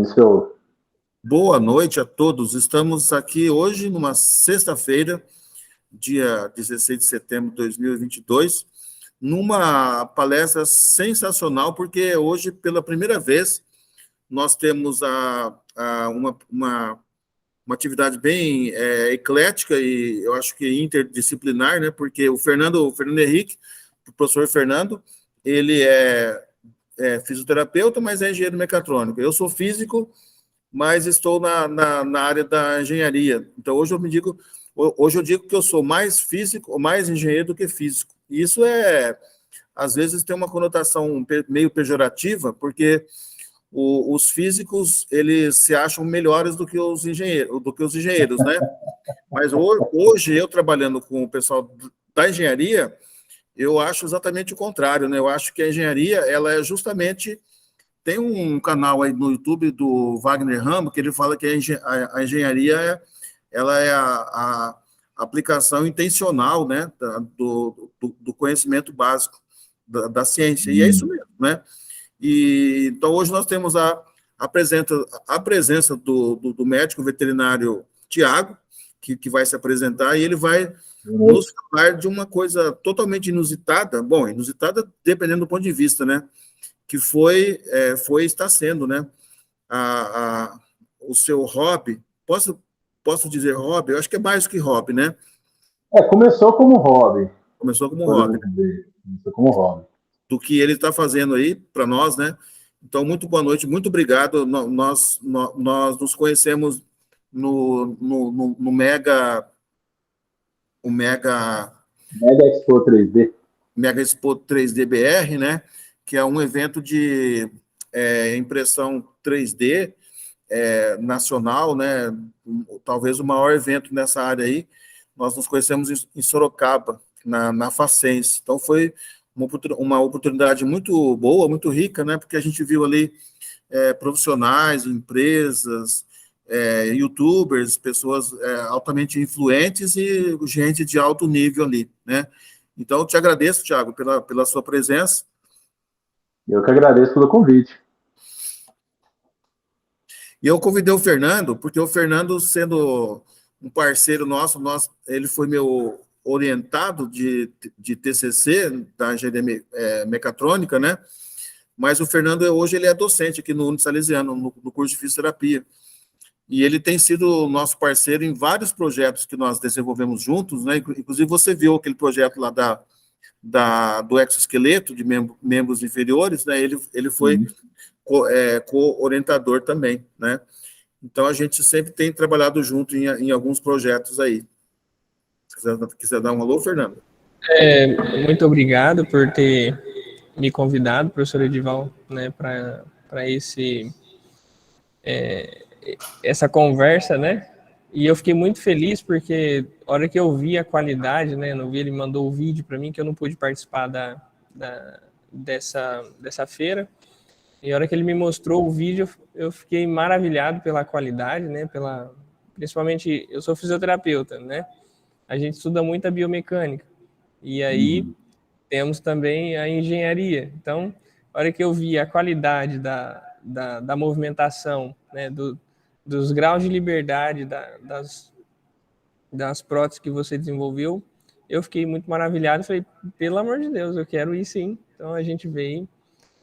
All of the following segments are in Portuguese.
Vinícius. Boa noite a todos. Estamos aqui hoje, numa sexta-feira, dia 16 de setembro de 2022, numa palestra sensacional, porque hoje, pela primeira vez, nós temos uma atividade bem eclética e eu acho que interdisciplinar, né? Porque o Fernando Henrique, o professor Fernando, ele é fisioterapeuta, mas é engenheiro mecatrônico. Eu sou físico, mas estou na área da engenharia. Então, hoje eu digo que eu sou mais físico, ou mais engenheiro do que físico. E isso às vezes, tem uma conotação meio pejorativa, porque os físicos, eles se acham melhores do que os engenheiros, né? Mas hoje, eu trabalhando com o pessoal da engenharia, eu acho exatamente o contrário, né? Eu acho que a engenharia, ela é justamente... Tem um canal aí no YouTube do Wagner Ramo, que ele fala que a engenharia ela é a aplicação intencional, né, do conhecimento básico da ciência. E é isso mesmo, né? Então, hoje nós temos a presença do médico veterinário Tiago, que vai se apresentar, e ele vai nos falar de uma coisa totalmente inusitada, bom, inusitada dependendo do ponto de vista, né? Que está sendo, né? O seu hobby, posso dizer hobby? Eu acho que é mais que hobby, né? Começou como hobby. Começou como hobby. Começou como hobby. Do que ele está fazendo aí para nós, né? Então, muito boa noite, muito obrigado. Nós nos conhecemos no Mega Expo 3D. Mega Expo 3D BR, né? Que é um evento de impressão 3D nacional, né? Talvez o maior evento nessa área aí. Nós nos conhecemos em Sorocaba, na Facens. Então, foi uma oportunidade muito boa, muito rica, né? Porque a gente viu ali profissionais, empresas, youtubers, pessoas altamente influentes e gente de alto nível ali, né? Então, eu te agradeço, Thiago, pela sua presença. Eu que agradeço pelo convite. E eu convidei o Fernando, porque o Fernando, sendo um parceiro nosso, ele foi meu orientado de TCC, da engenharia mecatrônica, né? Mas o Fernando, hoje, ele é docente aqui no Unisalesiano, no curso de fisioterapia. E ele tem sido nosso parceiro em vários projetos que nós desenvolvemos juntos, né? Inclusive, você viu aquele projeto lá do exoesqueleto, de membros inferiores, né? Ele foi co-orientador também, né? Então, a gente sempre tem trabalhado junto em alguns projetos aí. Se quiser dar um alô, Fernando. Muito obrigado por ter me convidado, professor Edival, né, para essa conversa, né? E eu fiquei muito feliz porque a hora que eu vi a qualidade, né, ele mandou o vídeo para mim, que eu não pude participar dessa feira. E a hora que ele me mostrou o vídeo, eu fiquei maravilhado pela qualidade, né? Principalmente, eu sou fisioterapeuta, né? A gente estuda muito a biomecânica. E aí temos também a engenharia. Então, a hora que eu vi a qualidade da movimentação, né? Dos graus de liberdade das próteses que você desenvolveu, eu fiquei muito maravilhado. Falei, pelo amor de Deus, eu quero ir sim. Então, a gente veio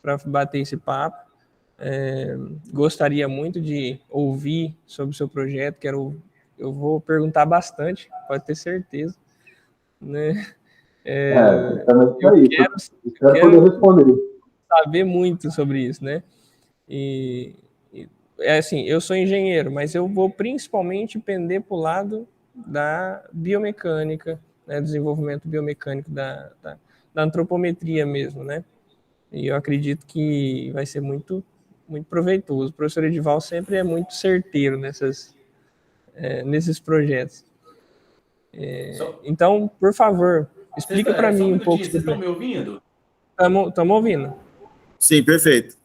para bater esse papo. Gostaria muito de ouvir sobre o seu projeto. Eu vou perguntar bastante, pode ter certeza, né? Eu quero poder responder. Saber muito sobre isso, né? Assim, eu sou engenheiro, mas eu vou principalmente pender para o lado da biomecânica, né? Desenvolvimento biomecânico da antropometria mesmo, né? E eu acredito que vai ser muito, muito proveitoso. O professor Edival sempre é muito certeiro nesses projetos. Então, por favor, explica para mim um pouco. Vocês estão me ouvindo? Estamos ouvindo. Sim, perfeito.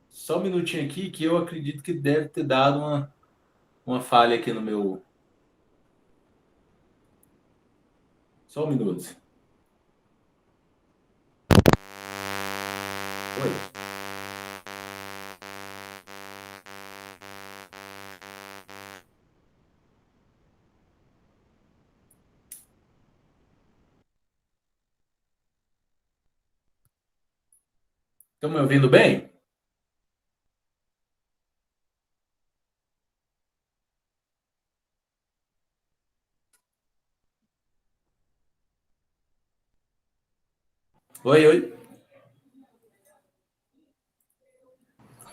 Só um minutinho aqui, que eu acredito que deve ter dado uma falha aqui no meu... Só um minuto. Oi. Estão me ouvindo bem? Oi, oi.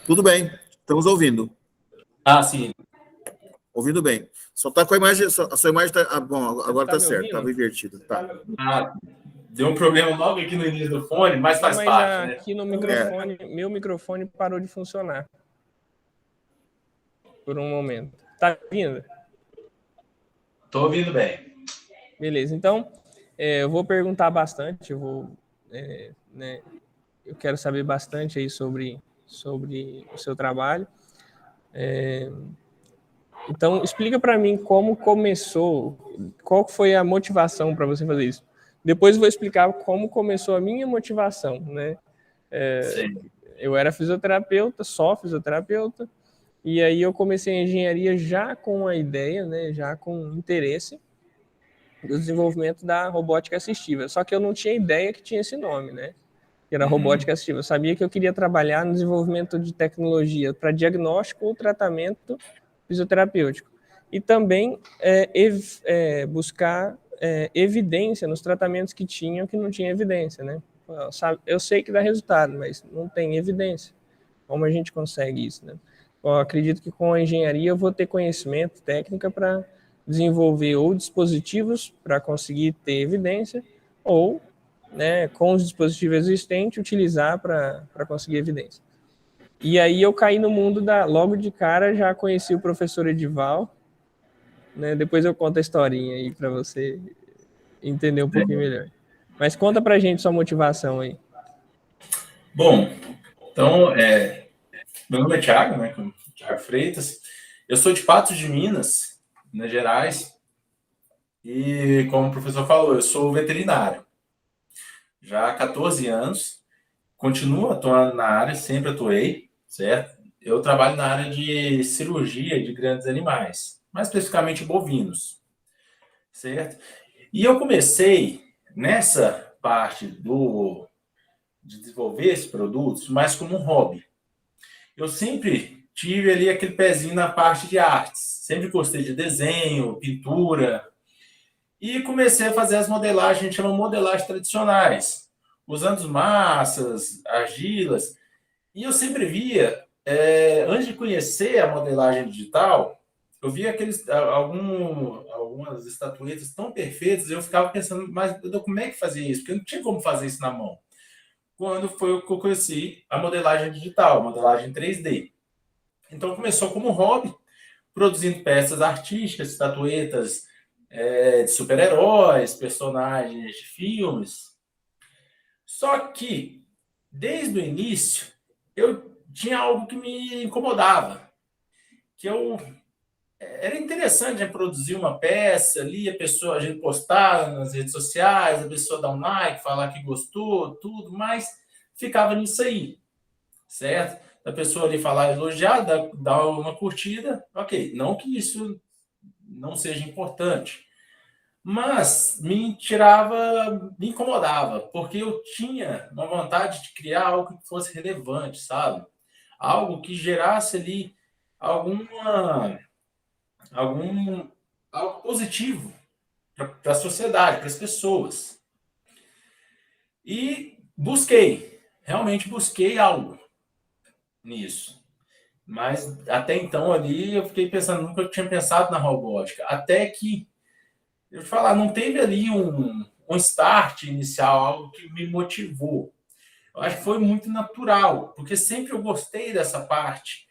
Tudo bem, estamos ouvindo. Ah, sim. Ouvindo bem. Só tá com a imagem, a sua imagem tá. Bom, agora tá me certo, ouvindo? estava invertido. Tá. Ah, deu um problema logo aqui no início do fone, mas faz Mas parte, né? aqui no microfone, meu microfone parou de funcionar. Por um momento. Tá vindo? Tô ouvindo bem. Beleza, então eu vou perguntar bastante, eu quero saber bastante aí sobre o seu trabalho. Então, explica para mim como começou, qual foi a motivação para você fazer isso. Depois eu vou explicar como começou a minha motivação, né? Sim. Eu era fisioterapeuta, só fisioterapeuta, e aí eu comecei a engenharia já com a ideia, né, já com interesse do desenvolvimento da robótica assistiva. Só que eu não tinha ideia que tinha esse nome, né? Que era robótica assistiva. Eu sabia que eu queria trabalhar no desenvolvimento de tecnologia para diagnóstico ou tratamento fisioterapêutico. E também buscar evidência nos tratamentos que tinham que não tinha evidência, né? Eu sei que dá resultado, mas não tem evidência. Como a gente consegue isso, né? Eu acredito que com a engenharia eu vou ter conhecimento, técnica para desenvolver ou dispositivos para conseguir ter evidência, ou, né, com os dispositivos existentes, utilizar para conseguir evidência. E aí eu caí no mundo logo de cara, já conheci o professor Edival, né? Depois eu conto a historinha aí para você entender um pouquinho melhor. Mas conta pra gente sua motivação aí. Bom, então, meu nome é Thiago, né? Thiago Freitas. Eu sou de Patos de Minas, Minas Gerais. E, como o professor falou, eu sou veterinário. Já há 14 anos. Continuo atuando na área, sempre atuei, certo? Eu trabalho na área de cirurgia de grandes animais, mais especificamente bovinos, certo? E eu comecei nessa parte de desenvolver esses produtos mais como um hobby. Eu sempre tive ali aquele pezinho na parte de artes, sempre gostei de desenho, pintura, e comecei a fazer as modelagens, a gente chama modelagens tradicionais, usando massas, argilas. E eu sempre via, antes de conhecer a modelagem digital, eu via algumas estatuetas tão perfeitas, eu ficava pensando, mas como é que fazia isso? Porque eu não tinha como fazer isso na mão. Quando foi que eu conheci a modelagem digital, a modelagem 3D. Então começou como hobby, produzindo peças artísticas, estatuetas de super-heróis, personagens de filmes. Só que, desde o início, eu tinha algo que me incomodava, que era interessante, né, produzir uma peça ali, a gente postar nas redes sociais, a pessoa dar um like, falar que gostou, tudo, mas ficava nisso aí, certo? A pessoa ali falar, elogiar, dar uma curtida, ok. Não que isso não seja importante, mas me incomodava, porque eu tinha uma vontade de criar algo que fosse relevante, sabe? Algo que gerasse ali alguma, algo positivo para a sociedade, para as pessoas. E realmente busquei algo nisso. Mas até então ali eu fiquei pensando, nunca eu tinha pensado na robótica. Até que, eu vou falar, não teve ali um start inicial, algo que me motivou. Eu acho que foi muito natural, porque sempre eu gostei dessa parte.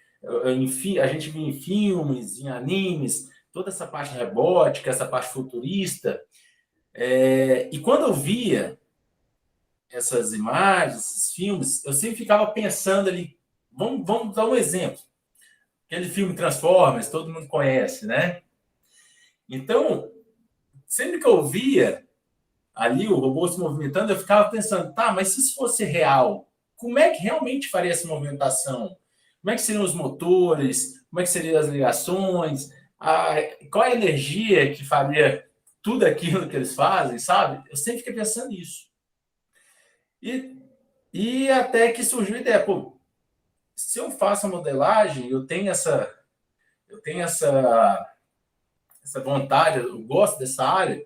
Enfim, a gente via em filmes, em animes, toda essa parte robótica, essa parte futurista. E quando eu via essas imagens, esses filmes, eu sempre ficava pensando ali, vamos dar um exemplo. Aquele filme Transformers, todo mundo conhece, né? Então, sempre que eu via ali o robô se movimentando, eu ficava pensando, tá, mas se isso fosse real, como é que realmente faria essa movimentação? Como é que seriam os motores? Como é que seriam as ligações? Qual é a energia que faria tudo aquilo que eles fazem, sabe? Eu sempre fiquei pensando nisso. E E até que surgiu a ideia, pô, se eu faço a modelagem, eu tenho essa vontade, eu gosto dessa área,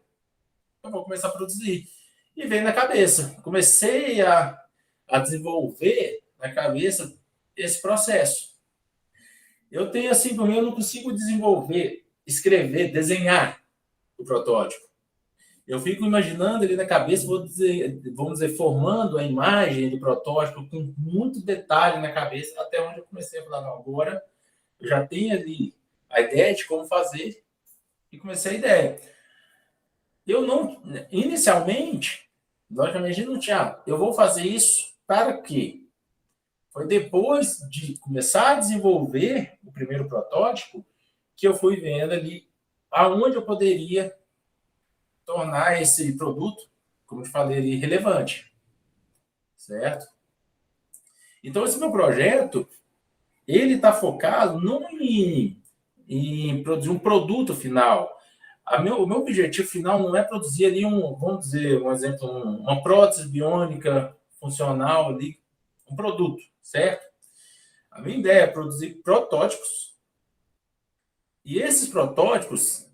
eu vou começar a produzir. E veio na cabeça. Comecei a desenvolver na cabeça esse processo. Eu tenho assim, por mim, eu não consigo desenvolver, escrever, desenhar o protótipo. Eu fico imaginando ali na cabeça, vamos dizer, formando a imagem do protótipo com muito detalhe na cabeça, até onde eu comecei a falar, não, agora eu já tenho ali a ideia de como fazer e comecei a ideia. Eu não, inicialmente, logicamente, não tinha, eu vou fazer isso para quê? Foi depois de começar a desenvolver o primeiro protótipo que eu fui vendo ali aonde eu poderia tornar esse produto, como eu falei ali, relevante, certo? Então, esse meu projeto, ele está focado não em produzir um produto final. O meu objetivo final não é produzir ali vamos dizer, um exemplo, uma prótese biônica funcional ali, um produto, certo? A minha ideia é produzir protótipos. E esses protótipos,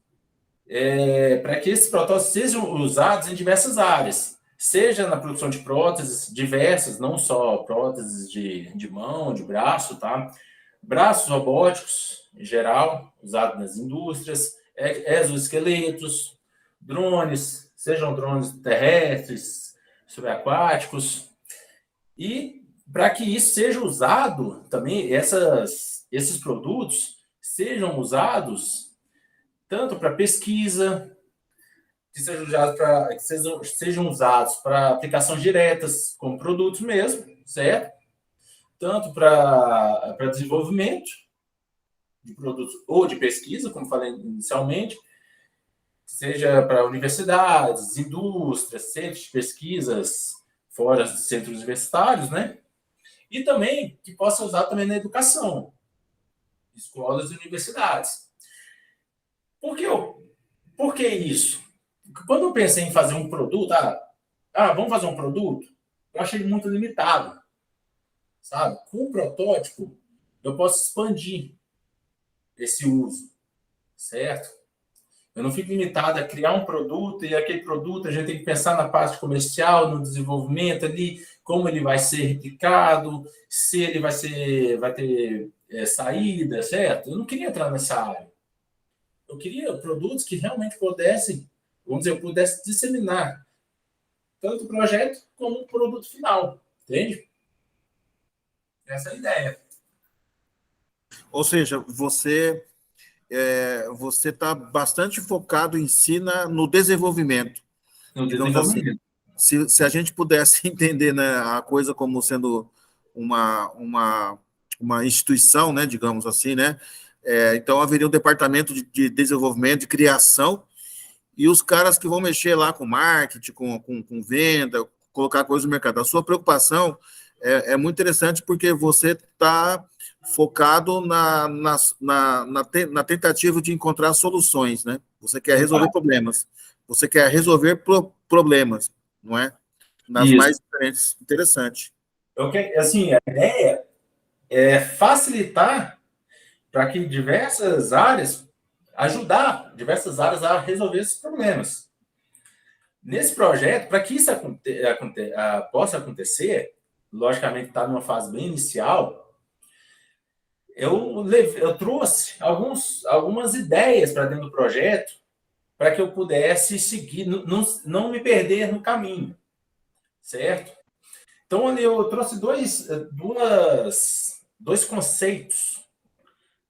para que esses protótipos sejam usados em diversas áreas, seja na produção de próteses diversas, não só próteses de mão, de braço, tá? Braços robóticos, em geral, usados nas indústrias, exoesqueletos, drones, sejam drones terrestres, subaquáticos, e para que isso seja usado também, esses produtos sejam usados tanto para pesquisa, que sejam usados para aplicações diretas, como produtos mesmo, certo? Tanto para desenvolvimento de produtos ou de pesquisa, como falei inicialmente, seja para universidades, indústrias, centros de pesquisas fora dos centros universitários, né? E também que possa usar também na educação, escolas e universidades. Por que isso? Quando eu pensei em fazer um produto, vamos fazer um produto, eu achei ele muito limitado, sabe? Com o protótipo, eu posso expandir esse uso, certo? Eu não fico limitado a criar um produto e aquele produto a gente tem que pensar na parte comercial, no desenvolvimento ali, como ele vai ser replicado, se ele vai ter saída, certo? Eu não queria entrar nessa área. Eu queria produtos que realmente pudessem, vamos dizer, eu pudesse disseminar tanto o projeto como o produto final, entende? Essa é a ideia. Ou seja, você está bastante focado em si no desenvolvimento. No Digamos assim, desenvolvimento. se a gente pudesse entender, né, a coisa como sendo uma instituição, né, digamos assim, né, então haveria um departamento de desenvolvimento, de criação, e os caras que vão mexer lá com marketing, com venda, colocar coisas no mercado. A sua preocupação é muito interessante porque você está focado na tentativa de encontrar soluções, né? Você quer resolver problemas. Você quer resolver problemas, não é? Nas Isso. mais diferentes. Interessante. Assim, a ideia é facilitar para que ajudar diversas áreas a resolver esses problemas. Nesse projeto, para que isso possa acontecer, logicamente está numa fase bem inicial, eu trouxe algumas ideias para dentro do projeto para que eu pudesse seguir, não me perder no caminho, certo? Então, ali eu trouxe dois conceitos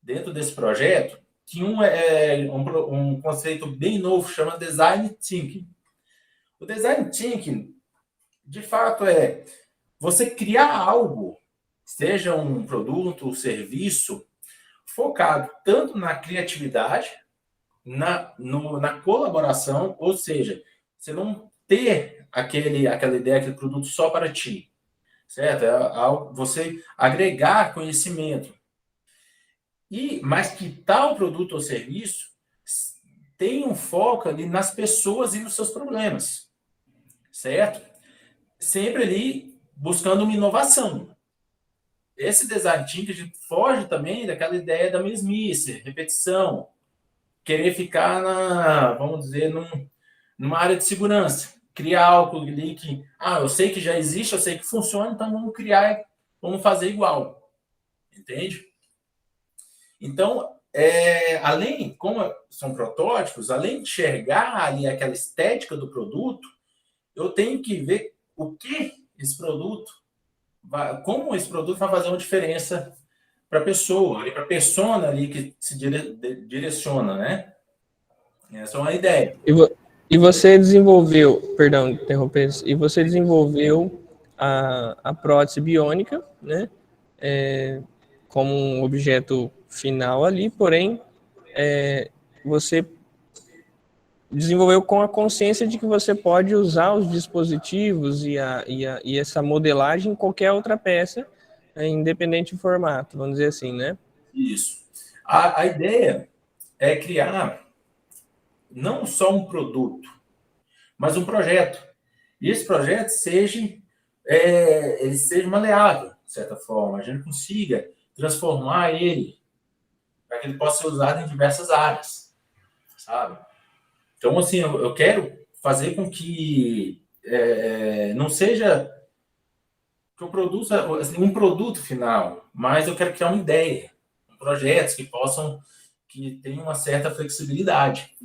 dentro desse projeto, que um é um conceito bem novo, chama Design Thinking. O Design Thinking, de fato, é você criar algo, seja um produto ou serviço, focado tanto na criatividade, na colaboração, ou seja, você não ter aquela ideia, aquele produto só para ti, certo? Você agregar conhecimento. Mas que tal produto ou serviço tem um foco ali nas pessoas e nos seus problemas, certo? Sempre ali buscando uma inovação. Esse design thinking, a gente foge também daquela ideia da mesmice, repetição, querer ficar vamos dizer, numa área de segurança, criar algo ali que, eu sei que já existe, eu sei que funciona, então vamos criar, vamos fazer igual, entende? Então, além, como são protótipos, além de enxergar ali aquela estética do produto, eu tenho que ver o que esse produto, como esse produto vai fazer uma diferença para a pessoa, para a persona ali que se direciona, né? Essa é uma ideia. E você desenvolveu, perdão, interromper, e você desenvolveu a prótese biônica, né? Como um objeto final ali, porém, você desenvolveu com a consciência de que você pode usar os dispositivos e essa modelagem em qualquer outra peça, independente do formato, vamos dizer assim, né? Isso. A ideia é criar não só um produto, mas um projeto. E esse projeto ele seja maleável, de certa forma. A gente consiga transformar ele para que ele possa ser usado em diversas áreas, sabe? Então, assim, eu quero fazer com que não seja que eu produza um produto final, mas eu quero criar uma ideia, projetos que tenham uma certa flexibilidade.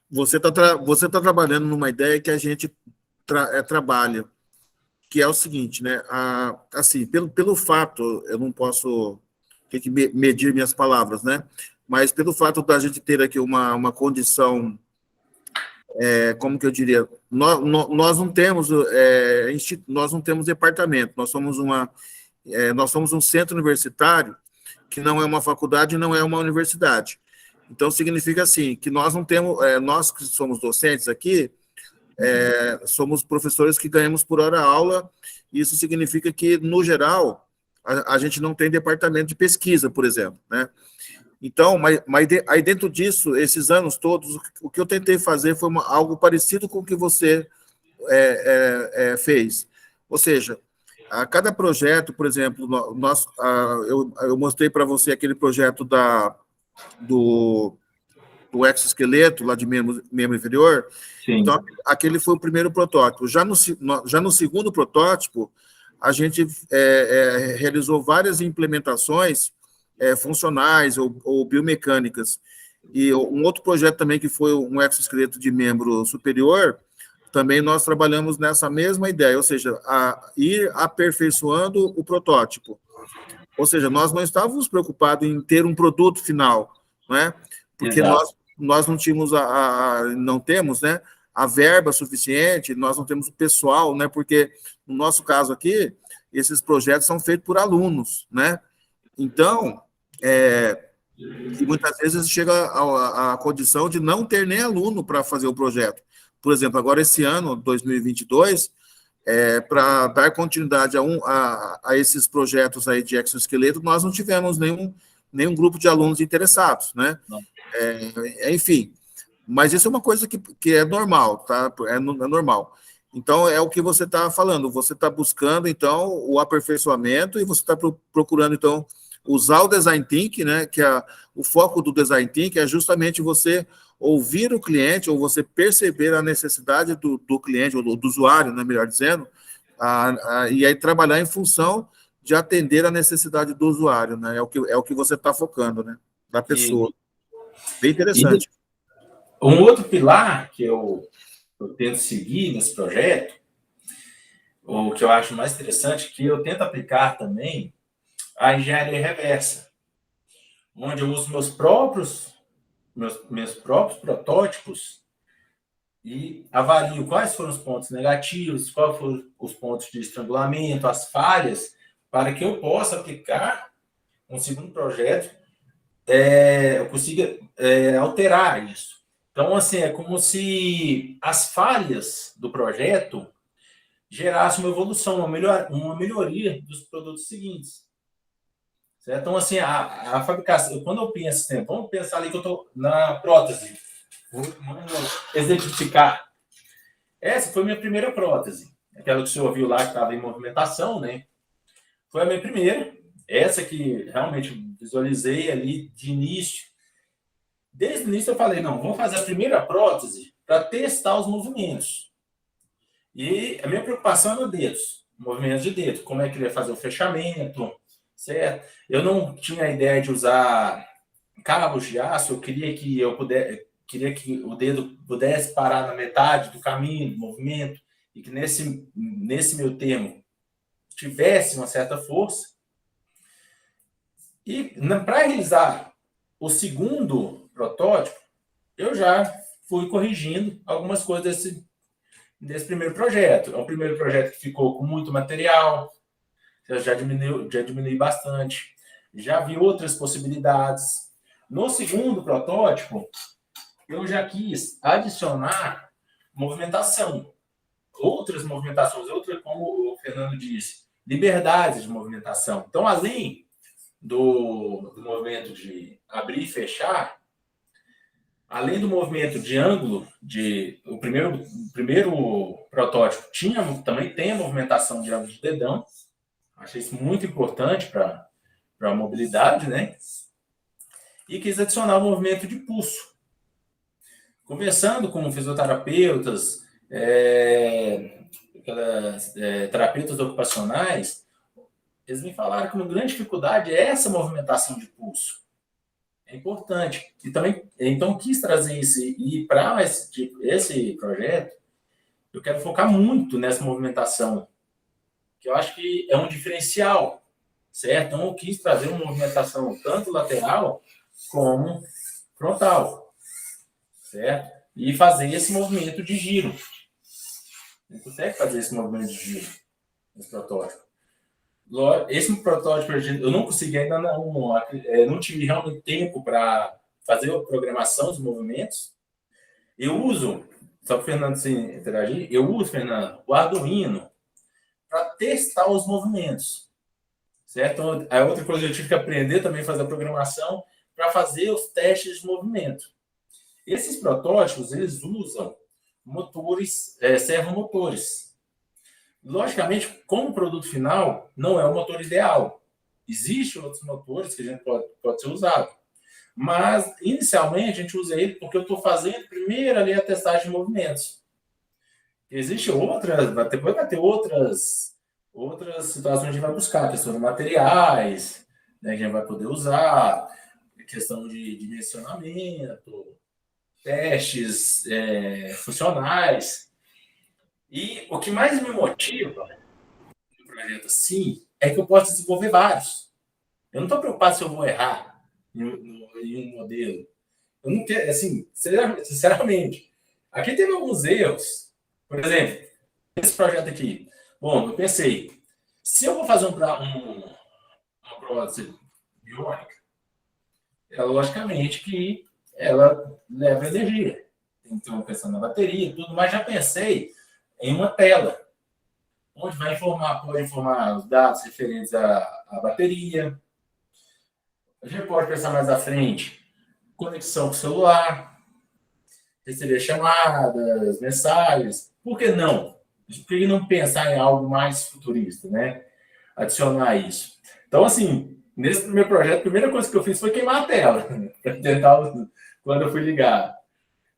Você tá trabalhando numa ideia que a gente trabalha, que é o seguinte, né? Assim, pelo fato, eu não posso ter que medir minhas palavras, né? Mas pelo fato da gente ter aqui uma condição, como que eu diria, nós não temos departamento, nós somos um centro universitário que não é uma faculdade e não é uma universidade. Então, significa assim, que nós não temos, nós que somos docentes aqui, somos professores que ganhamos por hora aula, e isso significa que, no geral, a gente não tem departamento de pesquisa, por exemplo, né? Então, mas aí dentro disso, esses anos todos, o que eu tentei fazer foi algo parecido com o que você fez. Ou seja, a cada projeto, por exemplo, eu mostrei para você aquele projeto do exoesqueleto, lá de membro inferior. Sim. Então, aquele foi o primeiro protótipo. Já no segundo protótipo, a gente realizou várias implementações funcionais ou biomecânicas. E um outro projeto também, que foi um exoesqueleto de membro superior, também nós trabalhamos nessa mesma ideia, ou seja, ir aperfeiçoando o protótipo. Ou seja, nós não estávamos preocupados em ter um produto final, né? Porque nós não tínhamos não temos, né, a verba suficiente, nós não temos o pessoal, né? Porque no nosso caso aqui, esses projetos são feitos por alunos, né? Então, e muitas vezes chega a condição de não ter nem aluno para fazer o projeto. Por exemplo, agora esse ano, 2022, para dar continuidade a esses projetos aí de exoesqueleto, nós não tivemos nenhum grupo de alunos interessados, né? Enfim, mas isso é uma coisa que é normal, tá? É normal. Então, é o que você está falando, você está buscando, então, o aperfeiçoamento e você está procurando, então, usar o design thinking, né? Que o foco do design thinking é justamente você ouvir o cliente, ou você perceber a necessidade do cliente, ou do usuário, né, melhor dizendo, e aí trabalhar em função de atender a necessidade do usuário, né? É o que você está focando, né? Da pessoa. Bem interessante. E um outro pilar que eu tento seguir nesse projeto, o que eu acho mais interessante, que eu tento aplicar também a engenharia reversa, onde eu uso meus próprios protótipos e avalio quais foram os pontos negativos, quais foram os pontos de estrangulamento, as falhas, para que eu possa aplicar um segundo projeto, eu consiga alterar isso. Então, assim, é como se as falhas do projeto gerassem uma evolução, uma melhoria dos produtos seguintes. Certo? Então, assim, a fabricação, quando eu penso assim, vamos pensar ali que eu estou na prótese, vamos exemplificar. Essa foi minha primeira prótese. aquela que o senhor viu lá que estava em movimentação, né? Foi a minha primeira, essa que realmente visualizei ali de início. Desde o início eu falei, não, vamos fazer a primeira prótese para testar os movimentos. E a minha preocupação é no dedos, movimentos de dedo, como é que ele ia fazer o fechamento, certo? Eu não tinha a ideia de usar cabos de aço, eu queria que o dedo pudesse parar na metade do caminho, do movimento, e que nesse meio termo tivesse uma certa força. E para realizar o segundo protótipo, eu já fui corrigindo algumas coisas desse primeiro projeto. É um primeiro projeto que ficou com muito material, já diminui bastante, já vi outras possibilidades. No segundo protótipo, eu já quis adicionar movimentação, outras movimentações, como o Fernando disse, liberdades de movimentação. Então, além do movimento de abrir e fechar, além do movimento de ângulo, o primeiro protótipo também tem a movimentação de ângulo de dedão. Achei isso muito importante para a mobilidade, né? E quis adicionar o movimento de pulso. Conversando com fisioterapeutas, terapeutas ocupacionais, eles me falaram que uma grande dificuldade é essa movimentação de pulso. É importante. E também, então, quis trazer isso. E para esse projeto, eu quero focar muito nessa movimentação, que eu acho que é um diferencial, certo? Então, eu quis trazer uma movimentação tanto lateral como frontal, certo? E fazer esse movimento de giro. Não consegue fazer esse movimento de giro nesse protótipo. Esse protótipo eu não consegui ainda, não tive realmente tempo para fazer a programação dos movimentos. Eu uso, só para o Fernando se interagir, Fernando, o Arduino para testar os movimentos, certo? Então, a outra coisa que eu tive que aprender também a fazer a programação para fazer os testes de movimento. Esses protótipos, eles usam motores, servomotores. Logicamente, como produto final, não é o motor ideal. Existem outros motores que a gente pode ser usado. Mas, inicialmente, a gente usa ele porque eu estou fazendo primeiro ali a testagem de movimentos. Existem outras, depois vai ter outras situações que a gente vai buscar, questão de materiais, né, que a gente vai poder usar, questão de dimensionamento, testes funcionais. E o que mais me motiva no projeto assim é que eu posso desenvolver vários. Eu não estou preocupado se eu vou errar em um modelo. Eu não quero, assim, sinceramente. Aqui teve alguns erros. Por exemplo, esse projeto aqui. Bom, eu pensei, se eu vou fazer uma prótese biônica, logicamente que ela leva energia. Então, pensando na bateria e tudo, mas já pensei em uma tela, onde pode informar os dados referentes à bateria. A gente pode pensar mais à frente, conexão com o celular, receber chamadas, mensagens. Por que não? Por que não pensar em algo mais futurista, né? Adicionar isso. Então, assim, nesse primeiro projeto, a primeira coisa que eu fiz foi queimar a tela, para tentar, quando eu fui ligar.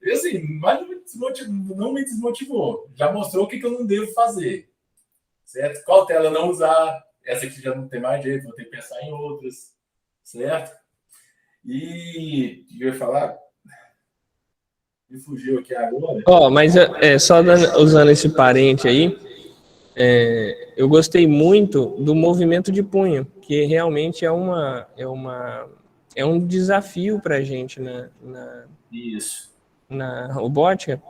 E assim, mas não me desmotivou. Já mostrou o que eu não devo fazer. Certo? Qual tela não usar? Essa aqui já não tem mais jeito, vou ter que pensar em outras. Certo? E eu ia falar... Me fugiu aqui agora. Mas só usando esse parente aí, eu gostei muito do movimento de punho, que realmente é um desafio para a gente na robótica,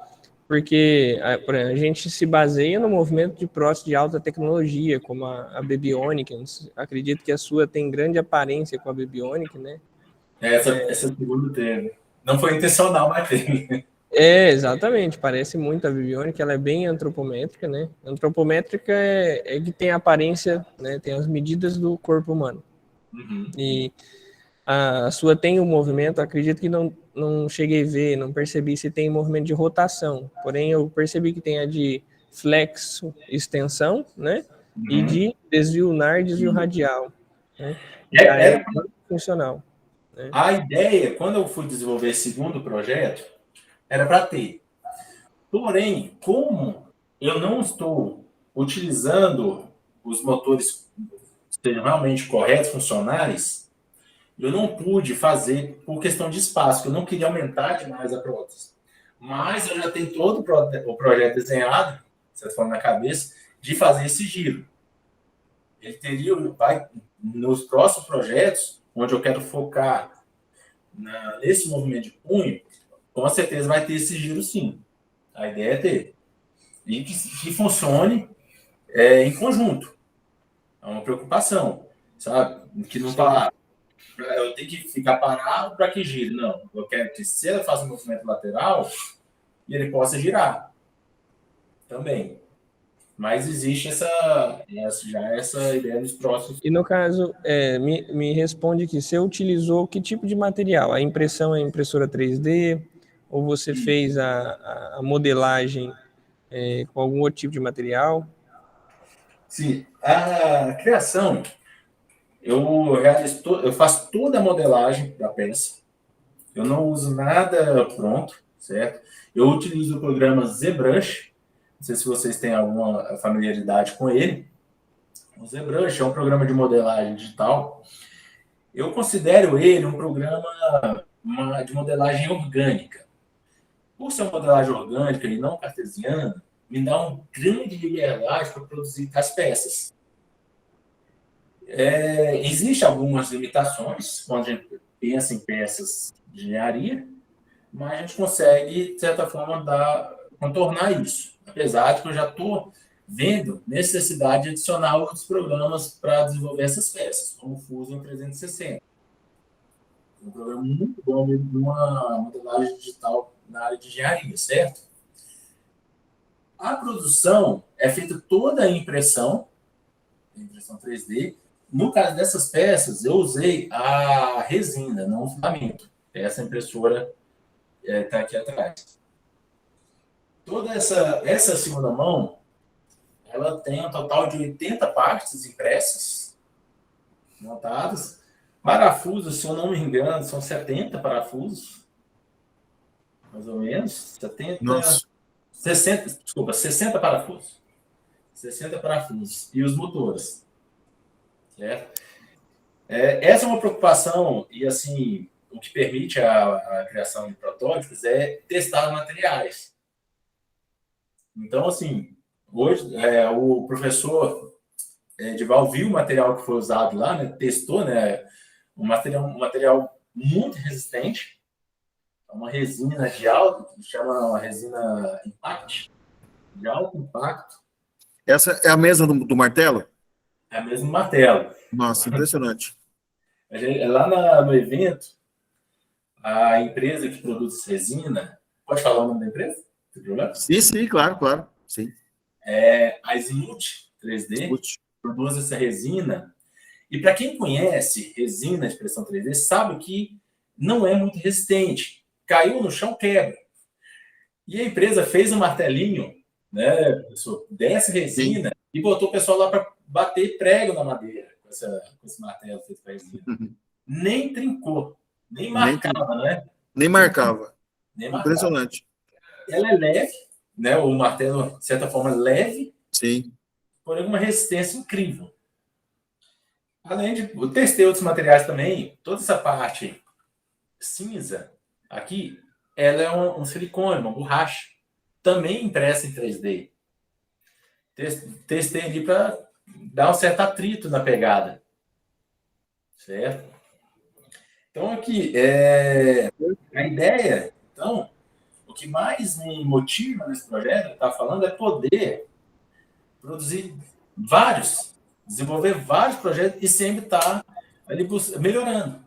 porque a gente se baseia no movimento de prótese de alta tecnologia, como a Babyonic. Acredito que a sua tem grande aparência com a Babyonic, né? Essa segunda teve. Não foi intencional, mas teve. Exatamente, parece muito a Babyonic, ela é bem antropométrica, né? Antropométrica é que tem a aparência, né? Tem as medidas do corpo humano. Uhum. E a sua tem um movimento, acredito que não cheguei a ver, não percebi se tem movimento de rotação, porém eu percebi que tem a de flexo extensão, né? E de desvio lunar e desvio radial. Né? Já é funcional. Né? A ideia, quando eu fui desenvolver esse segundo projeto, era para ter. Porém, como eu não estou utilizando os motores realmente corretos, funcionais, eu não pude fazer por questão de espaço, que eu não queria aumentar demais a prótese. Mas eu já tenho todo o projeto desenhado, de certa forma, na cabeça, de fazer esse giro. Ele vai, nos próximos projetos, onde eu quero focar nesse movimento de punho, com certeza vai ter esse giro sim. A ideia é ter. E que funcione em conjunto. É uma preocupação, sabe? Que não falar, eu tenho que ficar parado para que gire. Não, eu quero que se ele faça um movimento lateral, ele possa girar também. Mas existe essa ideia dos próximos. E no caso, me responde aqui, você utilizou que tipo de material? A impressão é impressora 3D? Ou você fez a modelagem com algum outro tipo de material? Sim, a criação, eu faço toda a modelagem da peça. Eu não uso nada pronto, certo? Eu utilizo o programa ZBrush. Não sei se vocês têm alguma familiaridade com ele. O ZBrush é um programa de modelagem digital. Eu considero ele um programa de modelagem orgânica. Por ser uma modelagem orgânica e não cartesiana, me dá uma grande liberdade para produzir as peças. Existem algumas limitações quando a gente pensa em peças de engenharia, mas a gente consegue, de certa forma, contornar isso. Apesar de que eu já estou vendo necessidade de adicionar outros programas para desenvolver essas peças, como o Fusion 360. Um programa muito bom de uma modelagem digital na área de engenharia, certo? A produção é feita toda a impressão 3D. No caso dessas peças, eu usei a resina, não o filamento. Essa impressora está aqui atrás. Toda essa segunda mão, ela tem um total de 80 partes impressas, montadas. Parafusos, se eu não me engano, são 70 parafusos, mais ou menos. 60 parafusos. 60 parafusos. E os motores. Certo? Essa é uma preocupação, e assim, o que permite a criação de protótipos é testar materiais. Então, assim, hoje o professor Edival viu o material que foi usado lá, né, testou, né, um material muito resistente, uma resina de alto, chama uma resina Impact, de alto impacto. Essa é a mesma do martelo? É o mesmo martelo. Nossa, impressionante. Lá no evento, a empresa que produz resina, pode falar o nome da empresa? Tem problema? Sim, claro. Sim. A Smooth 3D produz essa resina. E para quem conhece resina de impressão 3D, sabe que não é muito resistente. Caiu no chão, quebra. E a empresa fez um martelinho, né, dessa resina, e botou o pessoal lá para bater prego na madeira com esse martelo feito com resina. Nem trincou, nem marcava, né? Nem marcava. Impressionante. Ela é leve, né? O martelo, de certa forma, é leve. Sim. Porém, uma resistência incrível. Além de... Eu testei outros materiais também. Toda essa parte cinza aqui, ela é um silicone, uma borracha. Também impressa em 3D. Testei ali para dar um certo atrito na pegada. Certo? Então, aqui, a ideia... Então, o que mais me motiva nesse projeto, que está falando, é poder produzir desenvolver vários projetos e sempre estar ali melhorando.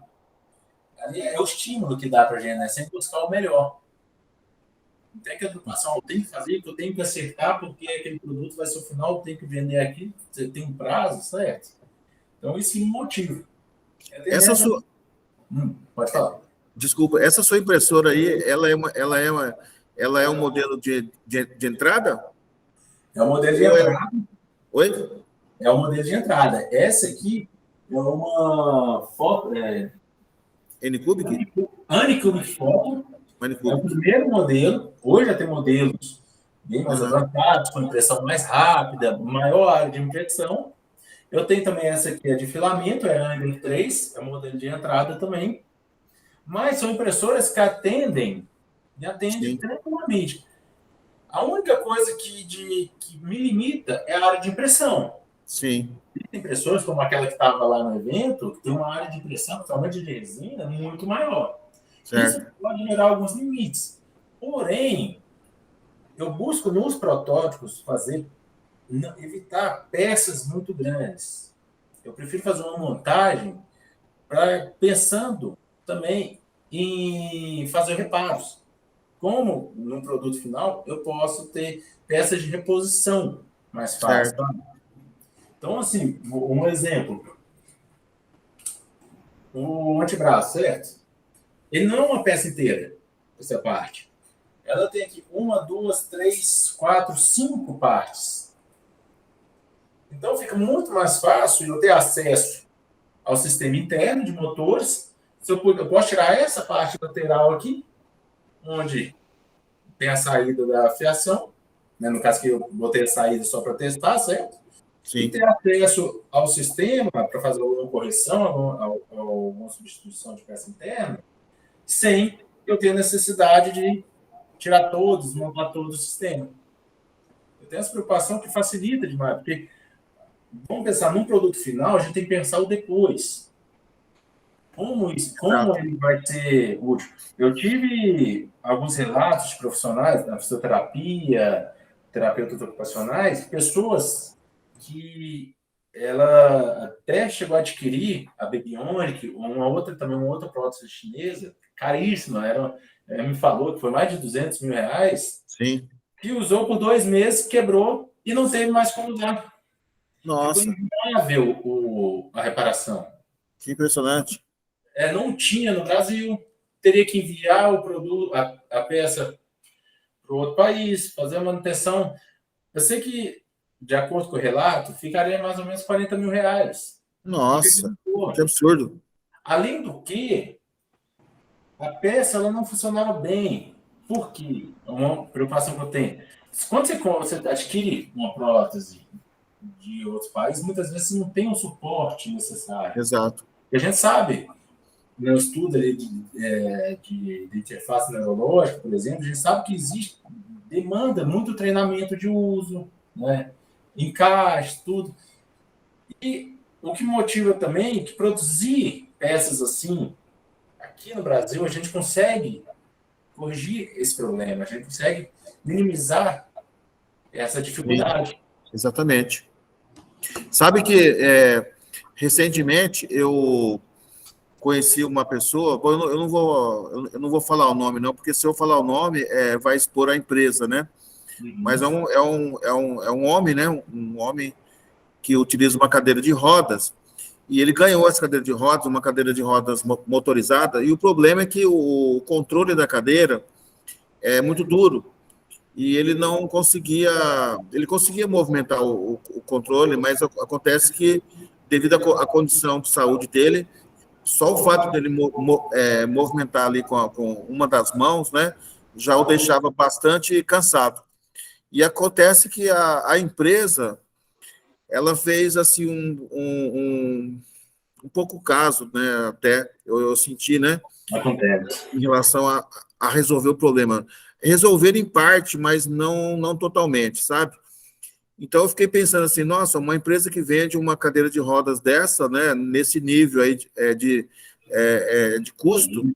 Ali é o estímulo que dá para a gente, né? Sempre buscar o melhor. Não tem que preocupação, eu tenho que fazer, eu tenho que acertar, porque aquele produto vai ser o final, eu tenho que vender aqui, você tem um prazo, certo? Então, isso me motiva. Pode falar. Desculpa, essa sua impressora aí, ela é um modelo de entrada? É o modelo de entrada. Oi? É o modelo de entrada. Essa aqui é uma foto. N-Cubic? Anycubic Photo. É o Manicubic. primeiro modelo. Hoje já tem modelos bem mais Uhum. avançados, com impressão mais rápida, maior área de impressão. Eu tenho também essa aqui, é de filamento, é a Angle 3, é o modelo de entrada também. Mas são impressoras que atendem Sim. tranquilamente. A única coisa que me limita é a área de impressão. Sim. Tem impressoras, como aquela que estava lá no evento, que tem uma área de impressão, principalmente de resina, muito maior. Certo. Isso pode gerar alguns limites. Porém, eu busco nos protótipos evitar peças muito grandes. Eu prefiro fazer uma montagem pensando também em fazer reparos. Como no produto final, eu posso ter peças de reposição mais fácil. Certo. Então, assim, um exemplo. O antebraço, certo? Ele não é uma peça inteira, essa parte. Ela tem aqui 1, 2, 3, 4, 5 partes. Então, fica muito mais fácil eu ter acesso ao sistema interno de motores. Eu posso tirar essa parte lateral aqui, onde tem a saída da fiação, né? No caso que eu botei a saída só para testar, certo? Sim. E ter acesso ao sistema para fazer alguma correção, alguma substituição de peça interna, sem eu ter necessidade de tirar todos, montar todo o sistema. Eu tenho essa preocupação que facilita demais, porque vamos pensar num produto final, a gente tem que pensar o depois. Como ele vai ser útil? Eu tive alguns relatos de profissionais na fisioterapia, terapeutas ocupacionais, pessoas que ela até chegou a adquirir a Babyonic, uma outra prótese chinesa, caríssima, me falou que foi mais de 200 mil reais, Sim. que usou por 2 meses, quebrou e não teve mais como usar. Nossa. Ficou inviável a reparação. Que impressionante. Não tinha no Brasil, teria que enviar o produto, a peça para outro país, fazer a manutenção. Eu sei que, de acordo com o relato, ficaria mais ou menos 40 mil reais. Nossa, que absurdo. Além do que, a peça ela não funcionava bem. Por quê? É uma preocupação que eu tenho. Quando você adquire uma prótese de outros países, muitas vezes não tem o suporte necessário. Exato. E a gente sabe, no estudo ali de interface neurológica, por exemplo, a gente sabe que demanda muito treinamento de uso, né? Encaixe, tudo. E o que motiva também é que produzir peças assim, aqui no Brasil, a gente consegue corrigir esse problema, a gente consegue minimizar essa dificuldade. Sim, exatamente. Sabe que recentemente eu conheci uma pessoa, eu não vou falar o nome não, porque se eu falar o nome vai expor a empresa, né? Uhum. Mas é um homem, né? Um homem que utiliza uma cadeira de rodas, e ele ganhou essa cadeira de rodas, uma cadeira de rodas motorizada, e o problema é que o controle da cadeira é muito duro, e ele não conseguia, ele conseguia movimentar o controle, mas acontece que, devido à condição de saúde dele, só o fato dele movimentar ali com uma das mãos, né, já o deixava bastante cansado. E acontece que a empresa, ela fez assim um pouco caso, né, até eu senti, né, acontece, em relação a resolver o problema. Resolver em parte, mas não totalmente, sabe? Então eu fiquei pensando assim, nossa, uma empresa que vende uma cadeira de rodas dessa, né, nesse nível aí de custo,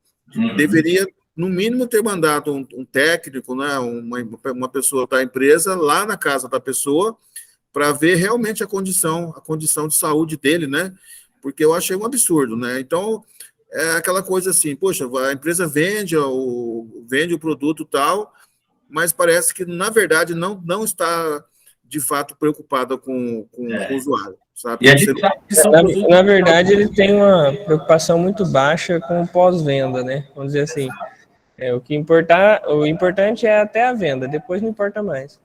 deveria, no mínimo, ter mandado um técnico, né, uma pessoa da empresa lá na casa da pessoa, para ver realmente a condição de saúde dele, né? Porque eu achei um absurdo, né? Então, é aquela coisa assim, poxa, a empresa vende o produto tal, mas parece que, na verdade, não está, de fato, preocupada com o usuário, sabe? E a gente sabe que na verdade, ele tem uma preocupação muito baixa com o pós-venda, né? Vamos dizer assim, o importante é até a venda, depois não importa mais.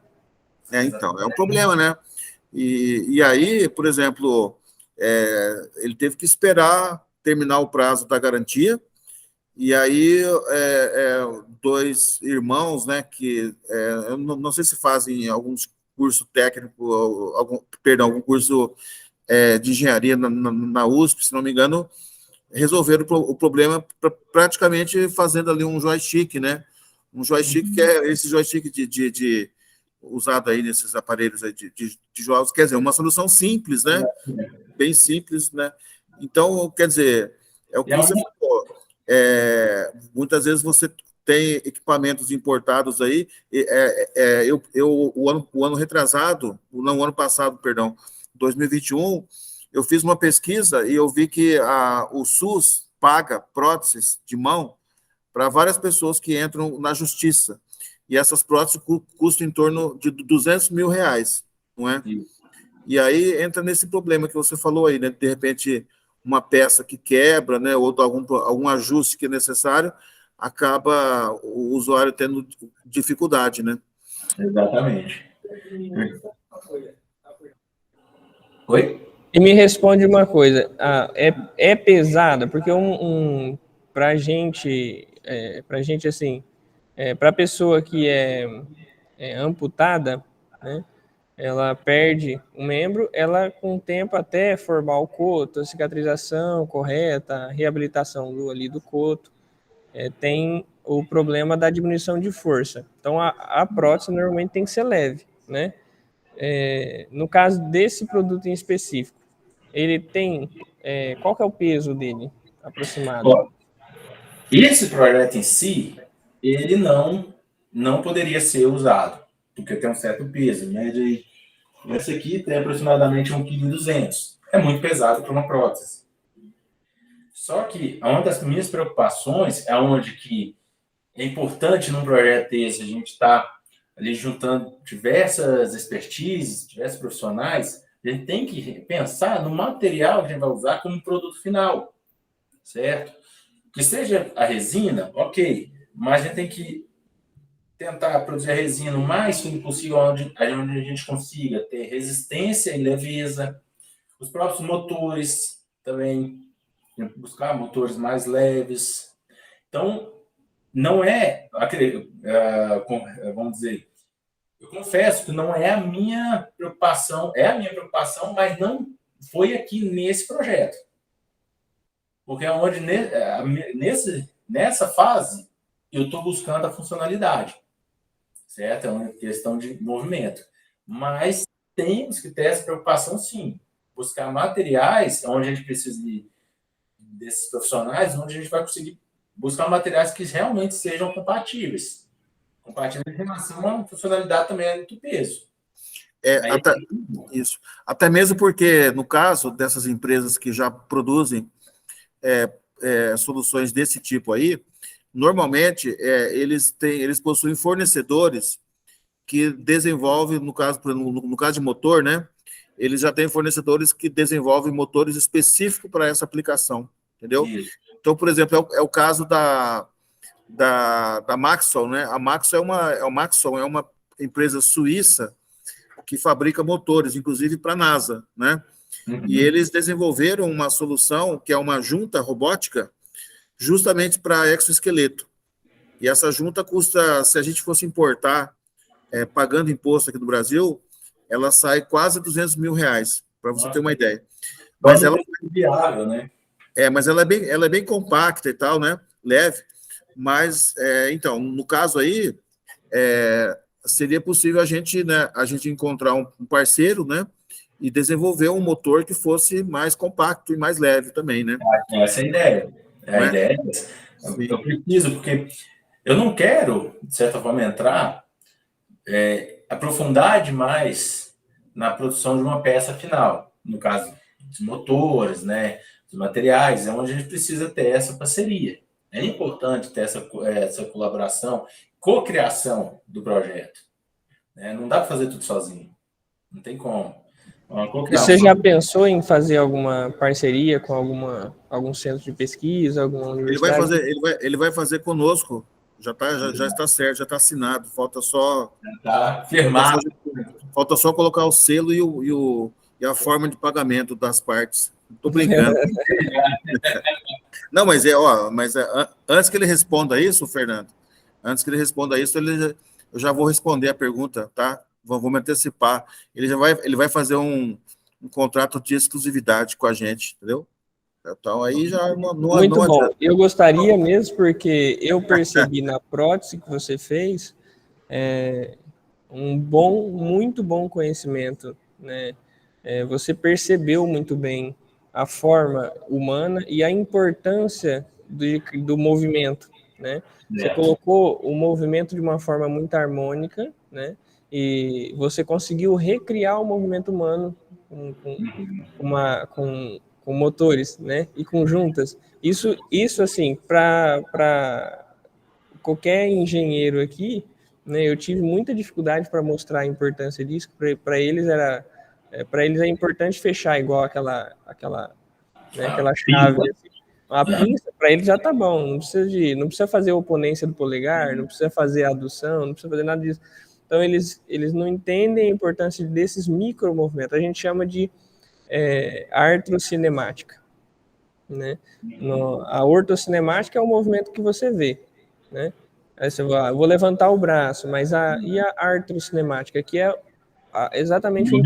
Então, é um problema, né? E aí, por exemplo, ele teve que esperar terminar o prazo da garantia, e aí dois irmãos, né, que eu não sei se fazem alguns curso técnico, algum curso de engenharia na USP, se não me engano, resolveram o problema praticamente fazendo ali um joystick, né? Um joystick que é esse joystick usado aí nesses aparelhos aí de jogos, quer dizer, uma solução simples, né? Bem simples, né? Então, quer dizer, é o que você falou. Muitas vezes você tem equipamentos importados aí. O ano retrasado, não, o ano passado, perdão, 2021, eu fiz uma pesquisa e eu vi que o SUS paga próteses de mão para várias pessoas que entram na justiça. E essas próteses custam em torno de R$200 mil, não é? E aí entra nesse problema que você falou aí, né? De repente, uma peça que quebra, né? Ou algum ajuste que é necessário, acaba o usuário tendo dificuldade, né? Exatamente. Oi? E me responde uma coisa, é pesada, porque pra gente assim, para a pessoa que é amputada, né, ela perde um membro, ela com o tempo até formar o coto, a cicatrização correta, a reabilitação do coto, tem o problema da diminuição de força. Então a prótese normalmente tem que ser leve, né? No caso desse produto em específico, ele tem... qual que é o peso dele, aproximado? Esse projeto em si, ele não poderia ser usado, porque tem um certo peso, né? Esse aqui tem aproximadamente 1,2 kg. É muito pesado para uma prótese. Só que uma das minhas preocupações é onde que é importante num projeto desse a gente estar ali juntando diversas expertises, diversos profissionais. A gente tem que pensar no material que a gente vai usar como produto final, certo? Que seja a resina, ok, mas a gente tem que tentar produzir a resina o mais fino possível, onde a gente consiga ter resistência e leveza. Os próprios motores também, buscar motores mais leves. Então, não vamos dizer, eu confesso que não é a minha preocupação, mas não foi aqui nesse projeto. Porque é onde, nessa fase, eu estou buscando a funcionalidade, certo? É uma questão de movimento. Mas temos que ter essa preocupação, sim. Buscar materiais onde a gente precisa desses profissionais, onde a gente vai conseguir buscar materiais que realmente sejam compatíveis. Compatíveis em relação à funcionalidade também do peso. Isso. Até mesmo porque, no caso dessas empresas que já produzem soluções desse tipo aí, normalmente eles possuem fornecedores que desenvolvem, no caso de motor, né? Eles já têm fornecedores que desenvolvem motores específicos para essa aplicação, entendeu? Isso. Então, por exemplo, é o caso da Maxon, né? A Maxon é uma empresa suíça que fabrica motores, inclusive para a NASA, né? Uhum. E eles desenvolveram uma solução que é uma junta robótica justamente para exoesqueleto. E essa junta custa, se a gente fosse importar, pagando imposto aqui do Brasil, ela sai quase R$200 mil, para você ter uma ideia. Mas ela é viável, né? Mas ela é bem compacta e tal, né? Leve. Mas, então, no caso aí, seria possível a gente encontrar um parceiro, né? E desenvolver um motor que fosse mais compacto e mais leve também, né? Essa é a ideia. A ideia é essa. Eu preciso, porque eu não quero, de certa forma, aprofundar demais na produção de uma peça final. No caso dos motores, né? Dos materiais, é onde a gente precisa ter essa parceria. É importante ter essa colaboração, cocriação do projeto. Não dá para fazer tudo sozinho. Não tem como. E você já pensou em fazer alguma parceria com algum centro de pesquisa, alguma universidade? Ele vai fazer conosco já está certo, já está assinado. Falta só Tá firmado. Falta só colocar o selo e a forma de pagamento das partes. Estou brincando. Não, mas antes que ele responda isso, Fernando, antes que ele responda isso, eu já vou responder a pergunta, tá? Vou me antecipar. Ele vai fazer um contrato de exclusividade com a gente, entendeu? Então, aí já Muito bom. Adianta. Eu gostaria mesmo, porque eu percebi na prótese que você fez muito bom conhecimento, né? Você percebeu muito bem a forma humana e a importância do movimento, né? Você colocou o movimento de uma forma muito harmônica, né? E você conseguiu recriar o movimento humano com motores, né? E com juntas. Isso assim, para qualquer engenheiro aqui, né? Eu tive muita dificuldade para mostrar a importância disso. Para eles é importante fechar igual aquela chave. Assim. A pinça, para eles já tá bom. Não precisa fazer oponência do polegar, não precisa fazer adução, não precisa fazer nada disso. Então, eles não entendem a importância desses micromovimentos. A gente chama de artrocinemática. Né? A ortocinemática é o movimento que você vê. Né? Aí você vai, eu vou levantar o braço, mas e a artrocinemática, que é exatamente o